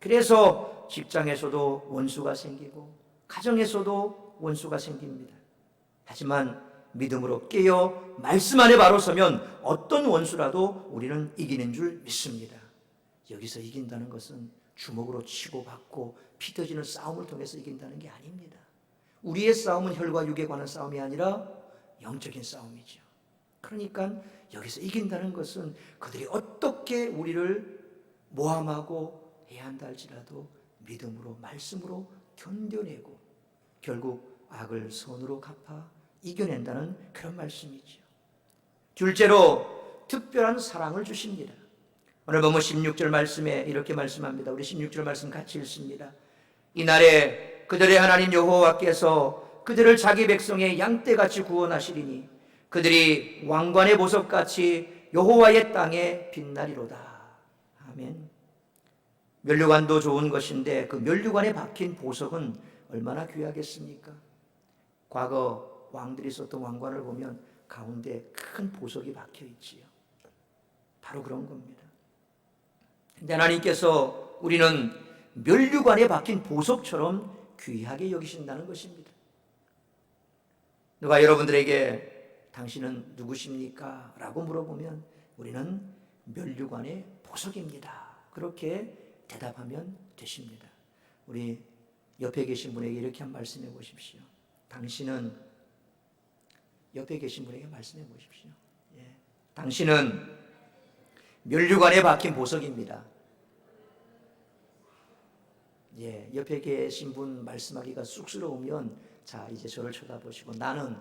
그래서 직장에서도 원수가 생기고 가정에서도 원수가 생깁니다. 하지만 믿음으로 깨어 말씀 안에 바로 서면 어떤 원수라도 우리는 이기는 줄 믿습니다. 여기서 이긴다는 것은 주먹으로 치고 받고 피 터지는 싸움을 통해서 이긴다는 게 아닙니다. 우리의 싸움은 혈과 육에 관한 싸움이 아니라 영적인 싸움이죠. 그러니까 여기서 이긴다는 것은 그들이 어떻게 우리를 모함하고 해야 한다 할지라도 믿음으로 말씀으로 견뎌내고 결국 악을 선으로 갚아 이겨낸다는 그런 말씀이죠. 둘째로 특별한 사랑을 주십니다. 오늘 보면 16절 말씀에 이렇게 말씀합니다. 우리 16절 말씀 같이 읽습니다. 이날에 그들의 하나님 여호와께서 그들을 자기 백성의 양떼같이 구원하시리니 그들이 왕관의 보석같이 여호와의 땅에 빛나리로다. 아멘. 면류관도 좋은 것인데 그 면류관에 박힌 보석은 얼마나 귀하겠습니까? 과거 왕들이 썼던 왕관을 보면 가운데 큰 보석이 박혀 있지요. 바로 그런 겁니다. 근데 하나님께서 우리는 면류관에 박힌 보석처럼 귀하게 여기신다는 것입니다. 누가 여러분들에게 당신은 누구십니까? 라고 물어보면 우리는 면류관의 보석입니다. 그렇게 대답하면 되십니다. 우리 옆에 계신 분에게 이렇게 한 말씀해 보십시오. 당신은 옆에 계신 분에게 말씀해 보십시오. 예. 당신은 면류관에 박힌 보석입니다. 예, 옆에 계신 분 말씀하기가 쑥스러우면 자 이제 저를 쳐다보시고 나는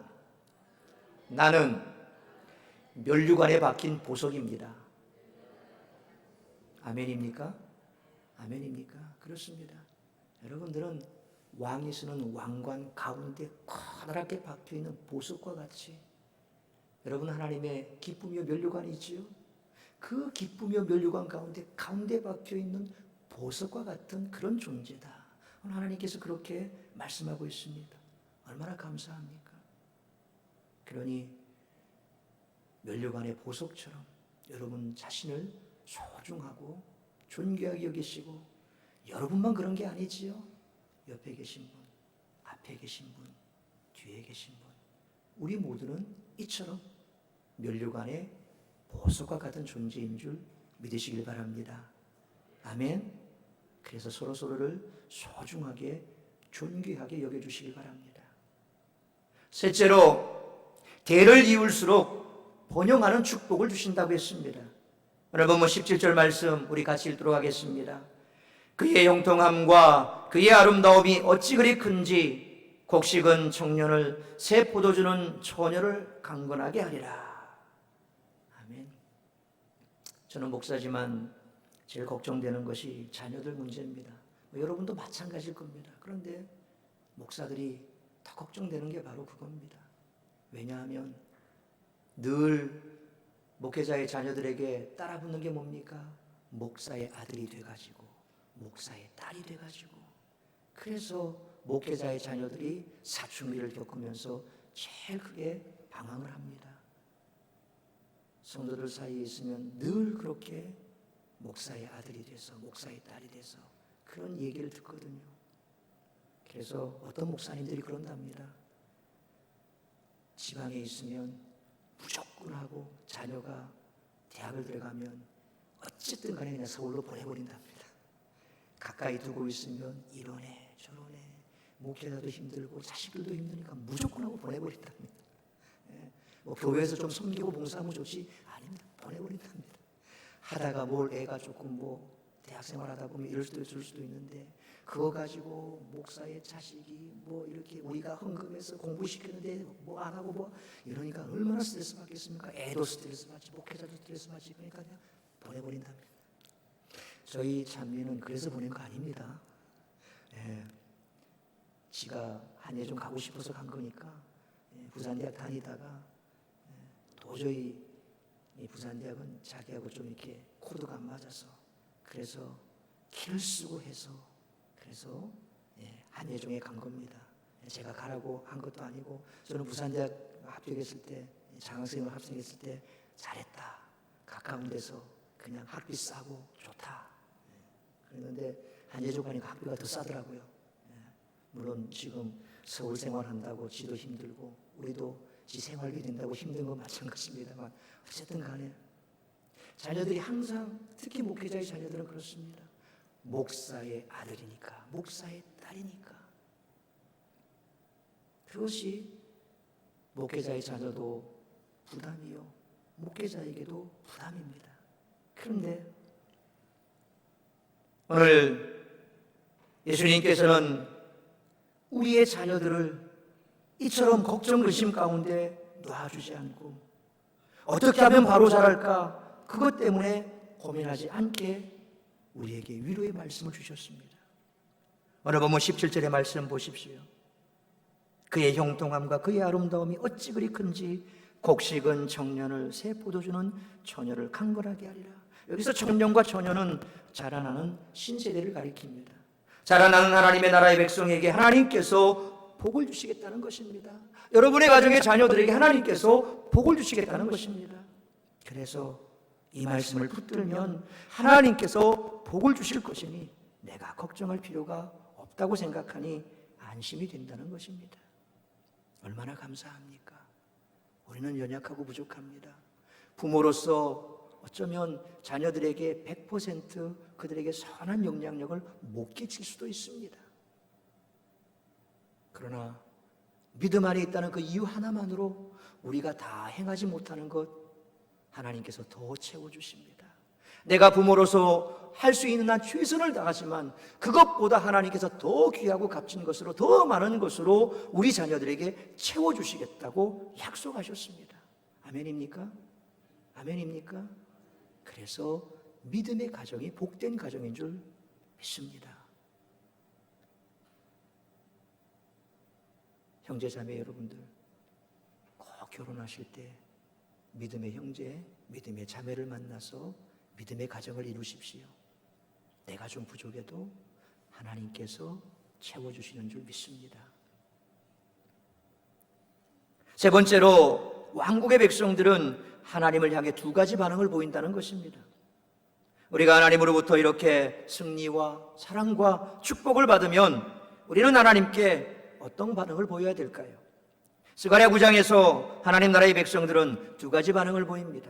면류관에 박힌 보석입니다. 아멘입니까? 아멘입니까? 그렇습니다. 여러분들은 왕이 쓰는 왕관 가운데 커다랗게 박혀있는 보석과 같이 여러분 하나님의 기쁨이요 면류관이지요. 그 기쁨이요 면류관 가운데 박혀있는 보석과 같은 그런 존재다. 오늘 하나님께서 그렇게 말씀하고 있습니다. 얼마나 감사합니까? 그러니 면류관의 보석처럼 여러분 자신을 소중하고 존귀하게 여기시고 여러분만 그런 게 아니지요. 옆에 계신 분, 앞에 계신 분, 뒤에 계신 분 우리 모두는 이처럼 면류관의 보석과 같은 존재인 줄 믿으시길 바랍니다. 아멘. 그래서 서로서로를 소중하게 존귀하게 여겨주시길 바랍니다. 셋째로 대를 이을수록 번영하는 축복을 주신다고 했습니다. 오늘 본문 17절 말씀 우리 같이 읽도록 하겠습니다. 그의 형통함과 그의 아름다움이 어찌 그리 큰지 곡식은 청년을 새 포도주는 처녀를 강건하게 하리라. 아멘. 저는 목사지만 제일 걱정되는 것이 자녀들 문제입니다. 여러분도 마찬가지일 겁니다. 그런데 목사들이 더 걱정되는 게 바로 그겁니다. 왜냐하면 늘 목회자의 자녀들에게 따라붙는 게 뭡니까? 목사의 아들이 돼가지고 목사의 딸이 돼가지고, 그래서 목회자의 자녀들이 사춘기를 겪으면서 제일 크게 방황을 합니다. 성도들 사이에 있으면 늘 그렇게 목사의 아들이 돼서 목사의 딸이 돼서 그런 얘기를 듣거든요. 그래서 어떤 목사님들이 그런답니다. 지방에 있으면 무조건 하고 자녀가 대학을 들어가면 어쨌든 간에 그냥 서울로 보내버린답니다. 가까이 두고 있으면 이러네 저러네, 목회자도 힘들고 자식들도 힘드니까 무조건 하고 보내버린답니다. 뭐 교회에서 좀 섬기고 봉사하면 좋지, 아닙니다. 보내버린답니다. 하다가 뭘 애가 조금 뭐 대학생활 하다 보면 이럴 수도 있을 수도 있는데, 그거 가지고 목사의 자식이 뭐 이렇게 우리가 헌금해서 공부시키는데 뭐 안 하고 뭐 이러니까 얼마나 스트레스 받겠습니까? 애도 스트레스 받지, 목회자도 스트레스 받지. 그러니까 그냥 보내버린답니다. 저희 찬미는 그래서 보낸 거 아닙니다. 지가 한예종 가고 싶어서 간 거니까. 부산대학 다니다가 도저히 이 부산대학은 자기하고 좀 이렇게 코드가 안 맞아서, 그래서 키를 쓰고 해서 그래서 한예종에 간 겁니다. 제가 가라고 한 것도 아니고, 저는 부산대학 합격했을 때, 장학생으로 합격했을 때 잘했다, 가까운 데서 그냥 학비 싸고 좋다 그랬는데, 한예종 가니까 학비가 더 싸더라고요. 물론 지금 서울 생활한다고 지도 힘들고 우리도 지 생활비 된다고 힘든 건 마찬가지입니다만, 어쨌든 간에 자녀들이 항상, 특히 목회자의 자녀들은 그렇습니다. 목사의 아들이니까, 목사의 딸이니까. 그것이 목회자의 자녀도 부담이요, 목회자에게도 부담입니다. 그런데 오늘 예수님께서는 우리의 자녀들을 이처럼 걱정 근심 가운데 놔주지 않고, 어떻게 하면 바로 자랄까 그것 때문에 고민하지 않게 우리에게 위로의 말씀을 주셨습니다. 오늘 보면 17절의 말씀 보십시오. 그의 형통함과 그의 아름다움이 어찌 그리 큰지 곡식은 청년을 새 포도주는 처녀를 강건하게 하리라. 여기서 청년과 처녀는 자라나는 신세대를 가리킵니다. 자라나는 하나님의 나라의 백성에게 하나님께서 복을 주시겠다는 것입니다. 여러분의 가정의 자녀들에게 하나님께서 복을 주시겠다는 것입니다. 그래서 이 말씀을 붙들면 하나님께서 복을 주실 것이니 내가 걱정할 필요가 없다고 생각하니 안심이 된다는 것입니다. 얼마나 감사합니까? 우리는 연약하고 부족합니다. 부모로서 어쩌면 자녀들에게 100% 그들에게 선한 영향력을 못 끼칠 수도 있습니다. 그러나 믿음 안에 있다는 그 이유 하나만으로 우리가 다 행하지 못하는 것 하나님께서 더 채워주십니다. 내가 부모로서 할 수 있는 한 최선을 다하지만 그것보다 하나님께서 더 귀하고 값진 것으로, 더 많은 것으로 우리 자녀들에게 채워주시겠다고 약속하셨습니다. 아멘입니까? 아멘입니까? 그래서 믿음의 가정이 복된 가정인 줄 믿습니다. 형제자매 여러분들, 꼭 결혼하실 때 믿음의 형제, 믿음의 자매를 만나서 믿음의 가정을 이루십시오. 내가 좀 부족해도 하나님께서 채워주시는 줄 믿습니다. 세 번째로, 왕국의 백성들은 하나님을 향해 두 가지 반응을 보인다는 것입니다. 우리가 하나님으로부터 이렇게 승리와 사랑과 축복을 받으면 우리는 하나님께 어떤 반응을 보여야 될까요? 스가랴 9장에서 하나님 나라의 백성들은 두 가지 반응을 보입니다.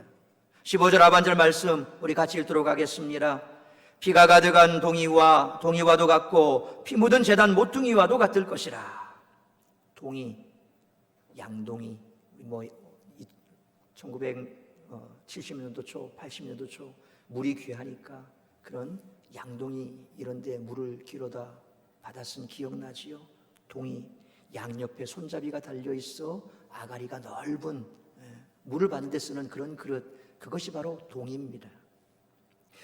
15절 하반절 말씀 우리 같이 읽도록 하겠습니다. 피가 가득한 동이와도 같고 피 묻은 제단 모퉁이와도 같을 것이라. 동이, 양동이, 1970년도 초, 80년도 초 물이 귀하니까 그런 양동이 이런 데 물을 길어다 받아 쓴 기억나지요? 동이 양옆에 손잡이가 달려있어 아가리가 넓은 물을 받는 데 쓰는 그런 그릇, 그것이 바로 동입니다.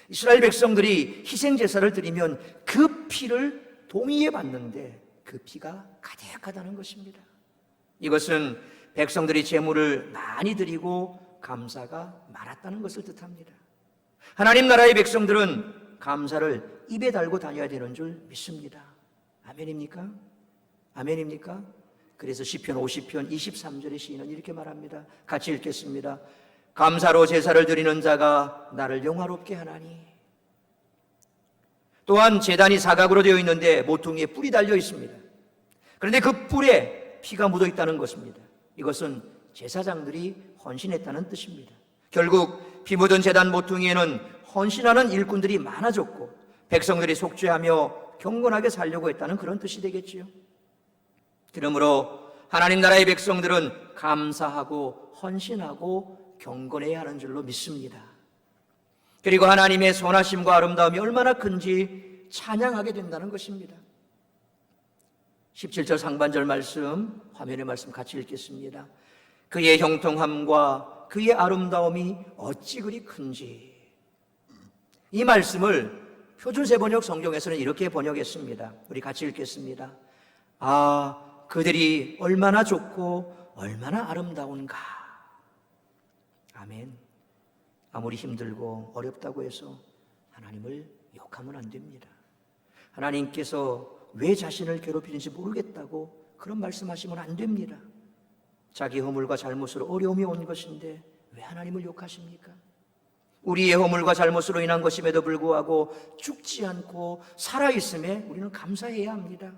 이스라엘 백성들이 희생제사를 드리면 그 피를 동이에 받는데 그 피가 가득하다는 것입니다. 이것은 백성들이 제물을 많이 드리고 감사가 많았다는 것을 뜻합니다. 하나님 나라의 백성들은 감사를 입에 달고 다녀야 되는 줄 믿습니다. 아멘입니까? 아멘입니까? 그래서 시편 50편 23절의 시인은 이렇게 말합니다. 같이 읽겠습니다. 감사로 제사를 드리는 자가 나를 영화롭게 하나니. 또한 제단이 사각으로 되어 있는데 모퉁이에 뿔이 달려 있습니다. 그런데 그 뿔에 피가 묻어 있다는 것입니다. 이것은 제사장들이 헌신했다는 뜻입니다. 결국 피 묻은 제단 모퉁이에는 헌신하는 일꾼들이 많아졌고 백성들이 속죄하며 경건하게 살려고 했다는 그런 뜻이 되겠지요. 그러므로 하나님 나라의 백성들은 감사하고 헌신하고 경건해야 하는 줄로 믿습니다. 그리고 하나님의 선하심과 아름다움이 얼마나 큰지 찬양하게 된다는 것입니다. 17절 상반절 말씀, 화면의 말씀 같이 읽겠습니다. 그의 형통함과 그의 아름다움이 어찌 그리 큰지. 이 말씀을 표준세번역 성경에서는 이렇게 번역했습니다. 우리 같이 읽겠습니다. 아, 그들이 얼마나 좋고 얼마나 아름다운가. 아멘. 아무리 힘들고 어렵다고 해서 하나님을 욕하면 안 됩니다. 하나님께서 왜 자신을 괴롭히는지 모르겠다고 그런 말씀하시면 안 됩니다. 자기 허물과 잘못으로 어려움이 온 것인데 왜 하나님을 욕하십니까? 우리의 허물과 잘못으로 인한 것임에도 불구하고 죽지 않고 살아있음에 우리는 감사해야 합니다.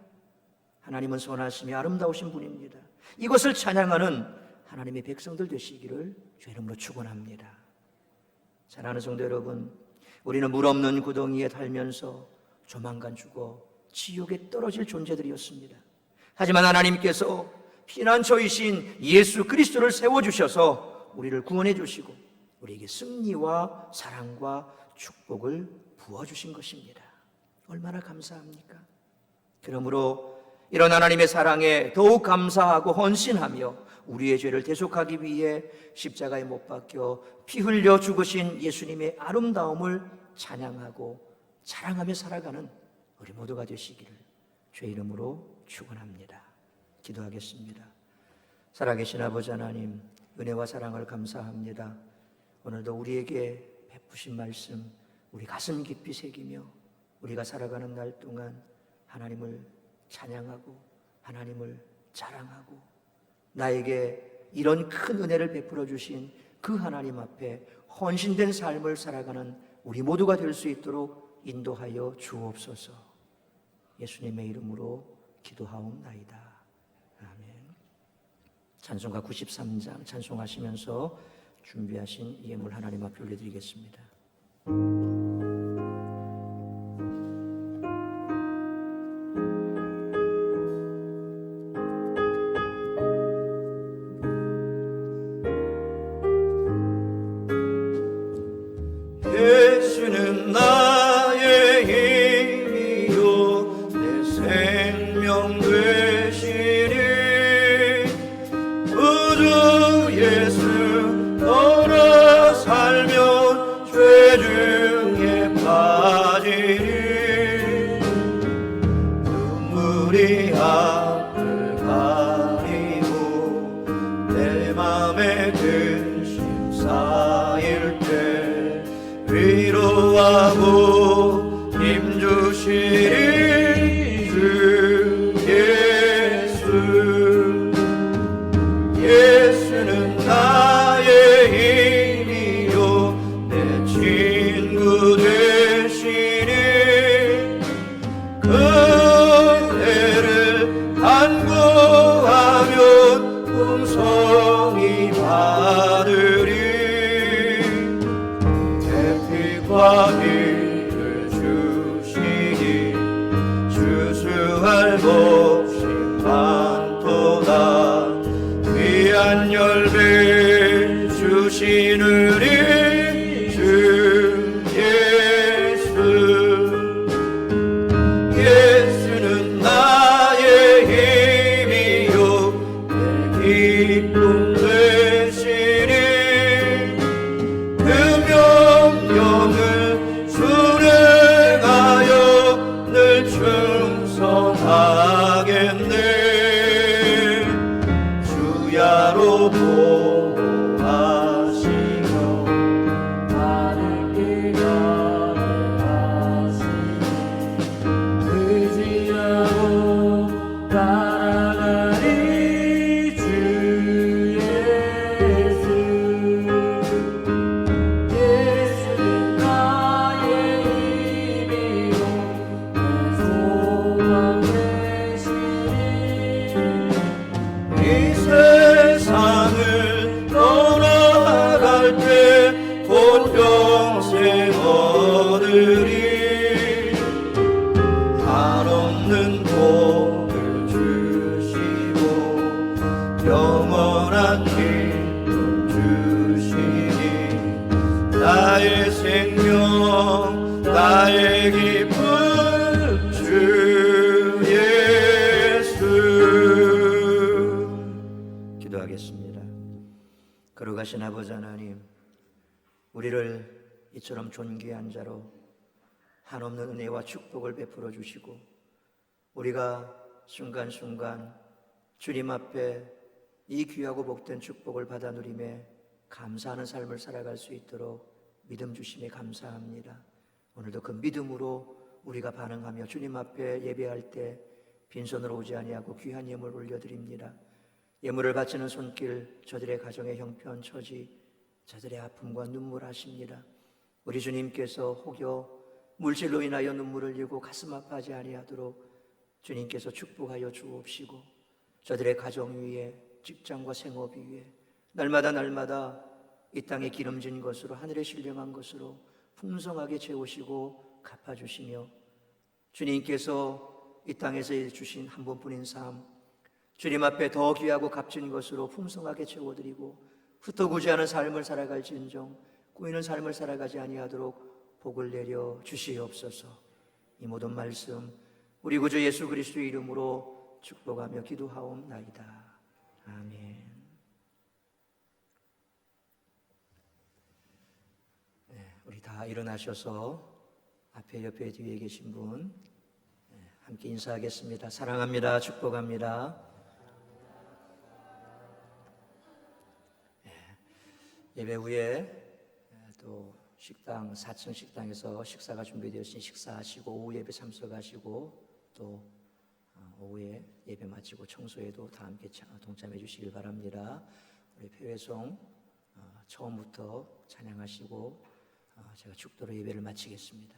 하나님은 선하시며 아름다우신 분입니다. 이것을 찬양하는 하나님의 백성들 되시기를 주 이름으로 축원합니다. 사랑하는 성도 여러분, 우리는 물 없는 구덩이에 살면서 조만간 죽어 지옥에 떨어질 존재들이었습니다. 하지만 하나님께서 피난처이신 예수 그리스도를 세워주셔서 우리를 구원해 주시고 우리에게 승리와 사랑과 축복을 부어주신 것입니다. 얼마나 감사합니까? 그러므로 이런 하나님의 사랑에 더욱 감사하고 헌신하며 우리의 죄를 대속하기 위해 십자가에 못 박혀 피 흘려 죽으신 예수님의 아름다움을 찬양하고 자랑하며 살아가는 우리 모두가 되시기를 주의 이름으로 축원합니다. 기도하겠습니다. 살아계신 아버지 하나님, 은혜와 사랑을 감사합니다. 오늘도 우리에게 베푸신 말씀 우리 가슴 깊이 새기며 우리가 살아가는 날 동안 하나님을 찬양하고 하나님을 자랑하고 나에게 이런 큰 은혜를 베풀어 주신 그 하나님 앞에 헌신된 삶을 살아가는 우리 모두가 될 수 있도록 인도하여 주옵소서. 예수님의 이름으로 기도하옵나이다. 아멘. 찬송가 93장 찬송하시면서 준비하신 예물 하나님 앞에 올려드리겠습니다. 예수는 나의 힘이요 내 생명 되시니 구주 예수 떠나 살면 죄 중에 빠지니 눈물이 앞을 가리고 내 맘에 근심 쌓일 때 위로하고 힘주시리 주 예수. 예수는 나의 힘이요 내 친구 되시니 그대를 간구하면 음성이 받으리. 비를 주시니 주수할 몫이 많도다. 찬양하리 주 예수 예수는 나의 힘이요 내 소망 되시니 이 세상을 떠나갈 때 곧 평생 얻으리 한없는 복을 주시고 영원한 기쁨 주시니 나의 생명 나의 기쁨 주 예수. 기도하겠습니다. 거룩하신 아버지 하나님, 우리를 이처럼 존귀한 자로 한없는 은혜와 축복을 베풀어 주시고 우리가 순간순간 주님 앞에 이 귀하고 복된 축복을 받아 누리며 감사하는 삶을 살아갈 수 있도록 믿음 주심에 감사합니다. 오늘도 그 믿음으로 우리가 반응하며 주님 앞에 예배할 때 빈손으로 오지 아니하고 귀한 예물 올려드립니다. 예물을 바치는 손길, 저들의 가정의 형편, 처지, 저들의 아픔과 눈물 아십니다. 우리 주님께서 혹여 물질로 인하여 눈물을 흘리고 가슴 아파하지 아니하도록 주님께서 축복하여 주옵시고 저들의 가정 위에, 직장과 생업 위에 날마다 이 땅에 기름진 것으로, 하늘에 신령한 것으로 풍성하게 채우시고 갚아주시며 주님께서 이 땅에서 주신 한 번뿐인 삶, 주님 앞에 더 귀하고 값진 것으로 풍성하게 채워드리고 흩어구지 않은 삶을 살아갈지언정 꼬이는 삶을 살아가지 아니하도록 복을 내려 주시옵소서. 이 모든 말씀 우리 구주 예수 그리스도의 이름으로 축복하며 기도하옵나이다. 아멘. 우리 다 일어나셔서 앞에, 옆에, 뒤에 계신 분 함께 인사하겠습니다. 사랑합니다. 축복합니다. 예배 후에 또 식당, 4층 식당에서 식사가 준비되었으니 식사하시고 오후 예배 참석하시고 또 오후에 예배 마치고 청소에도 다 함께 동참해 주시길 바랍니다. 우리 폐회송 처음부터 찬양하시고 제가 축도로 예배를 마치겠습니다.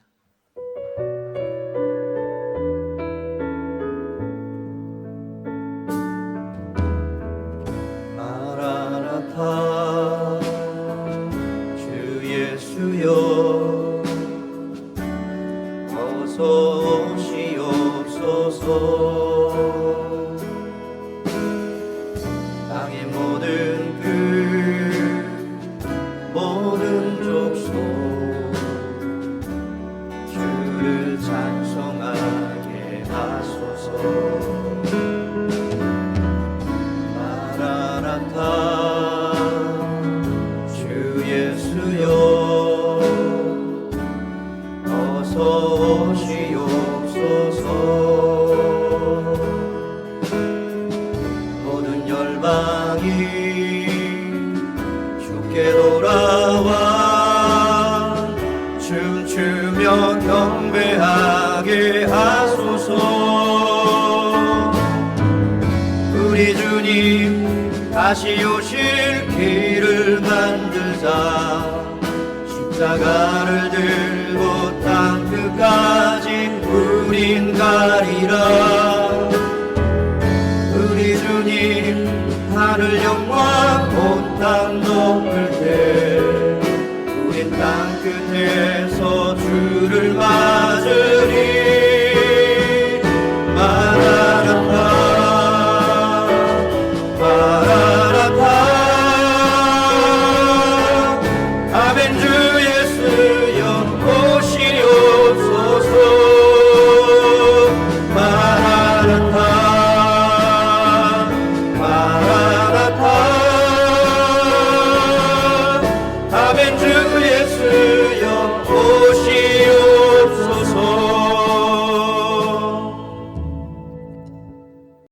마라나타 주 예수여 어서 오시옵소서. 땅의 모든 끝 모든 족속 주를 찬송하게 하소서. 마라나타 주 예수여 어서 오시옵소서. 모든 열방이 주께 돌아와 춤추며 경배하게 하소서. 우리 주님 다시 오실 길을 만들자. 십자가를 들고 땅 끝까지 우린 가리라. 우리 주님 하늘 영광 온 땅 높을 때 우린 땅 끝에서 주를 맞으리. 마라나타 마라나타 아멘. 주 예수여 오시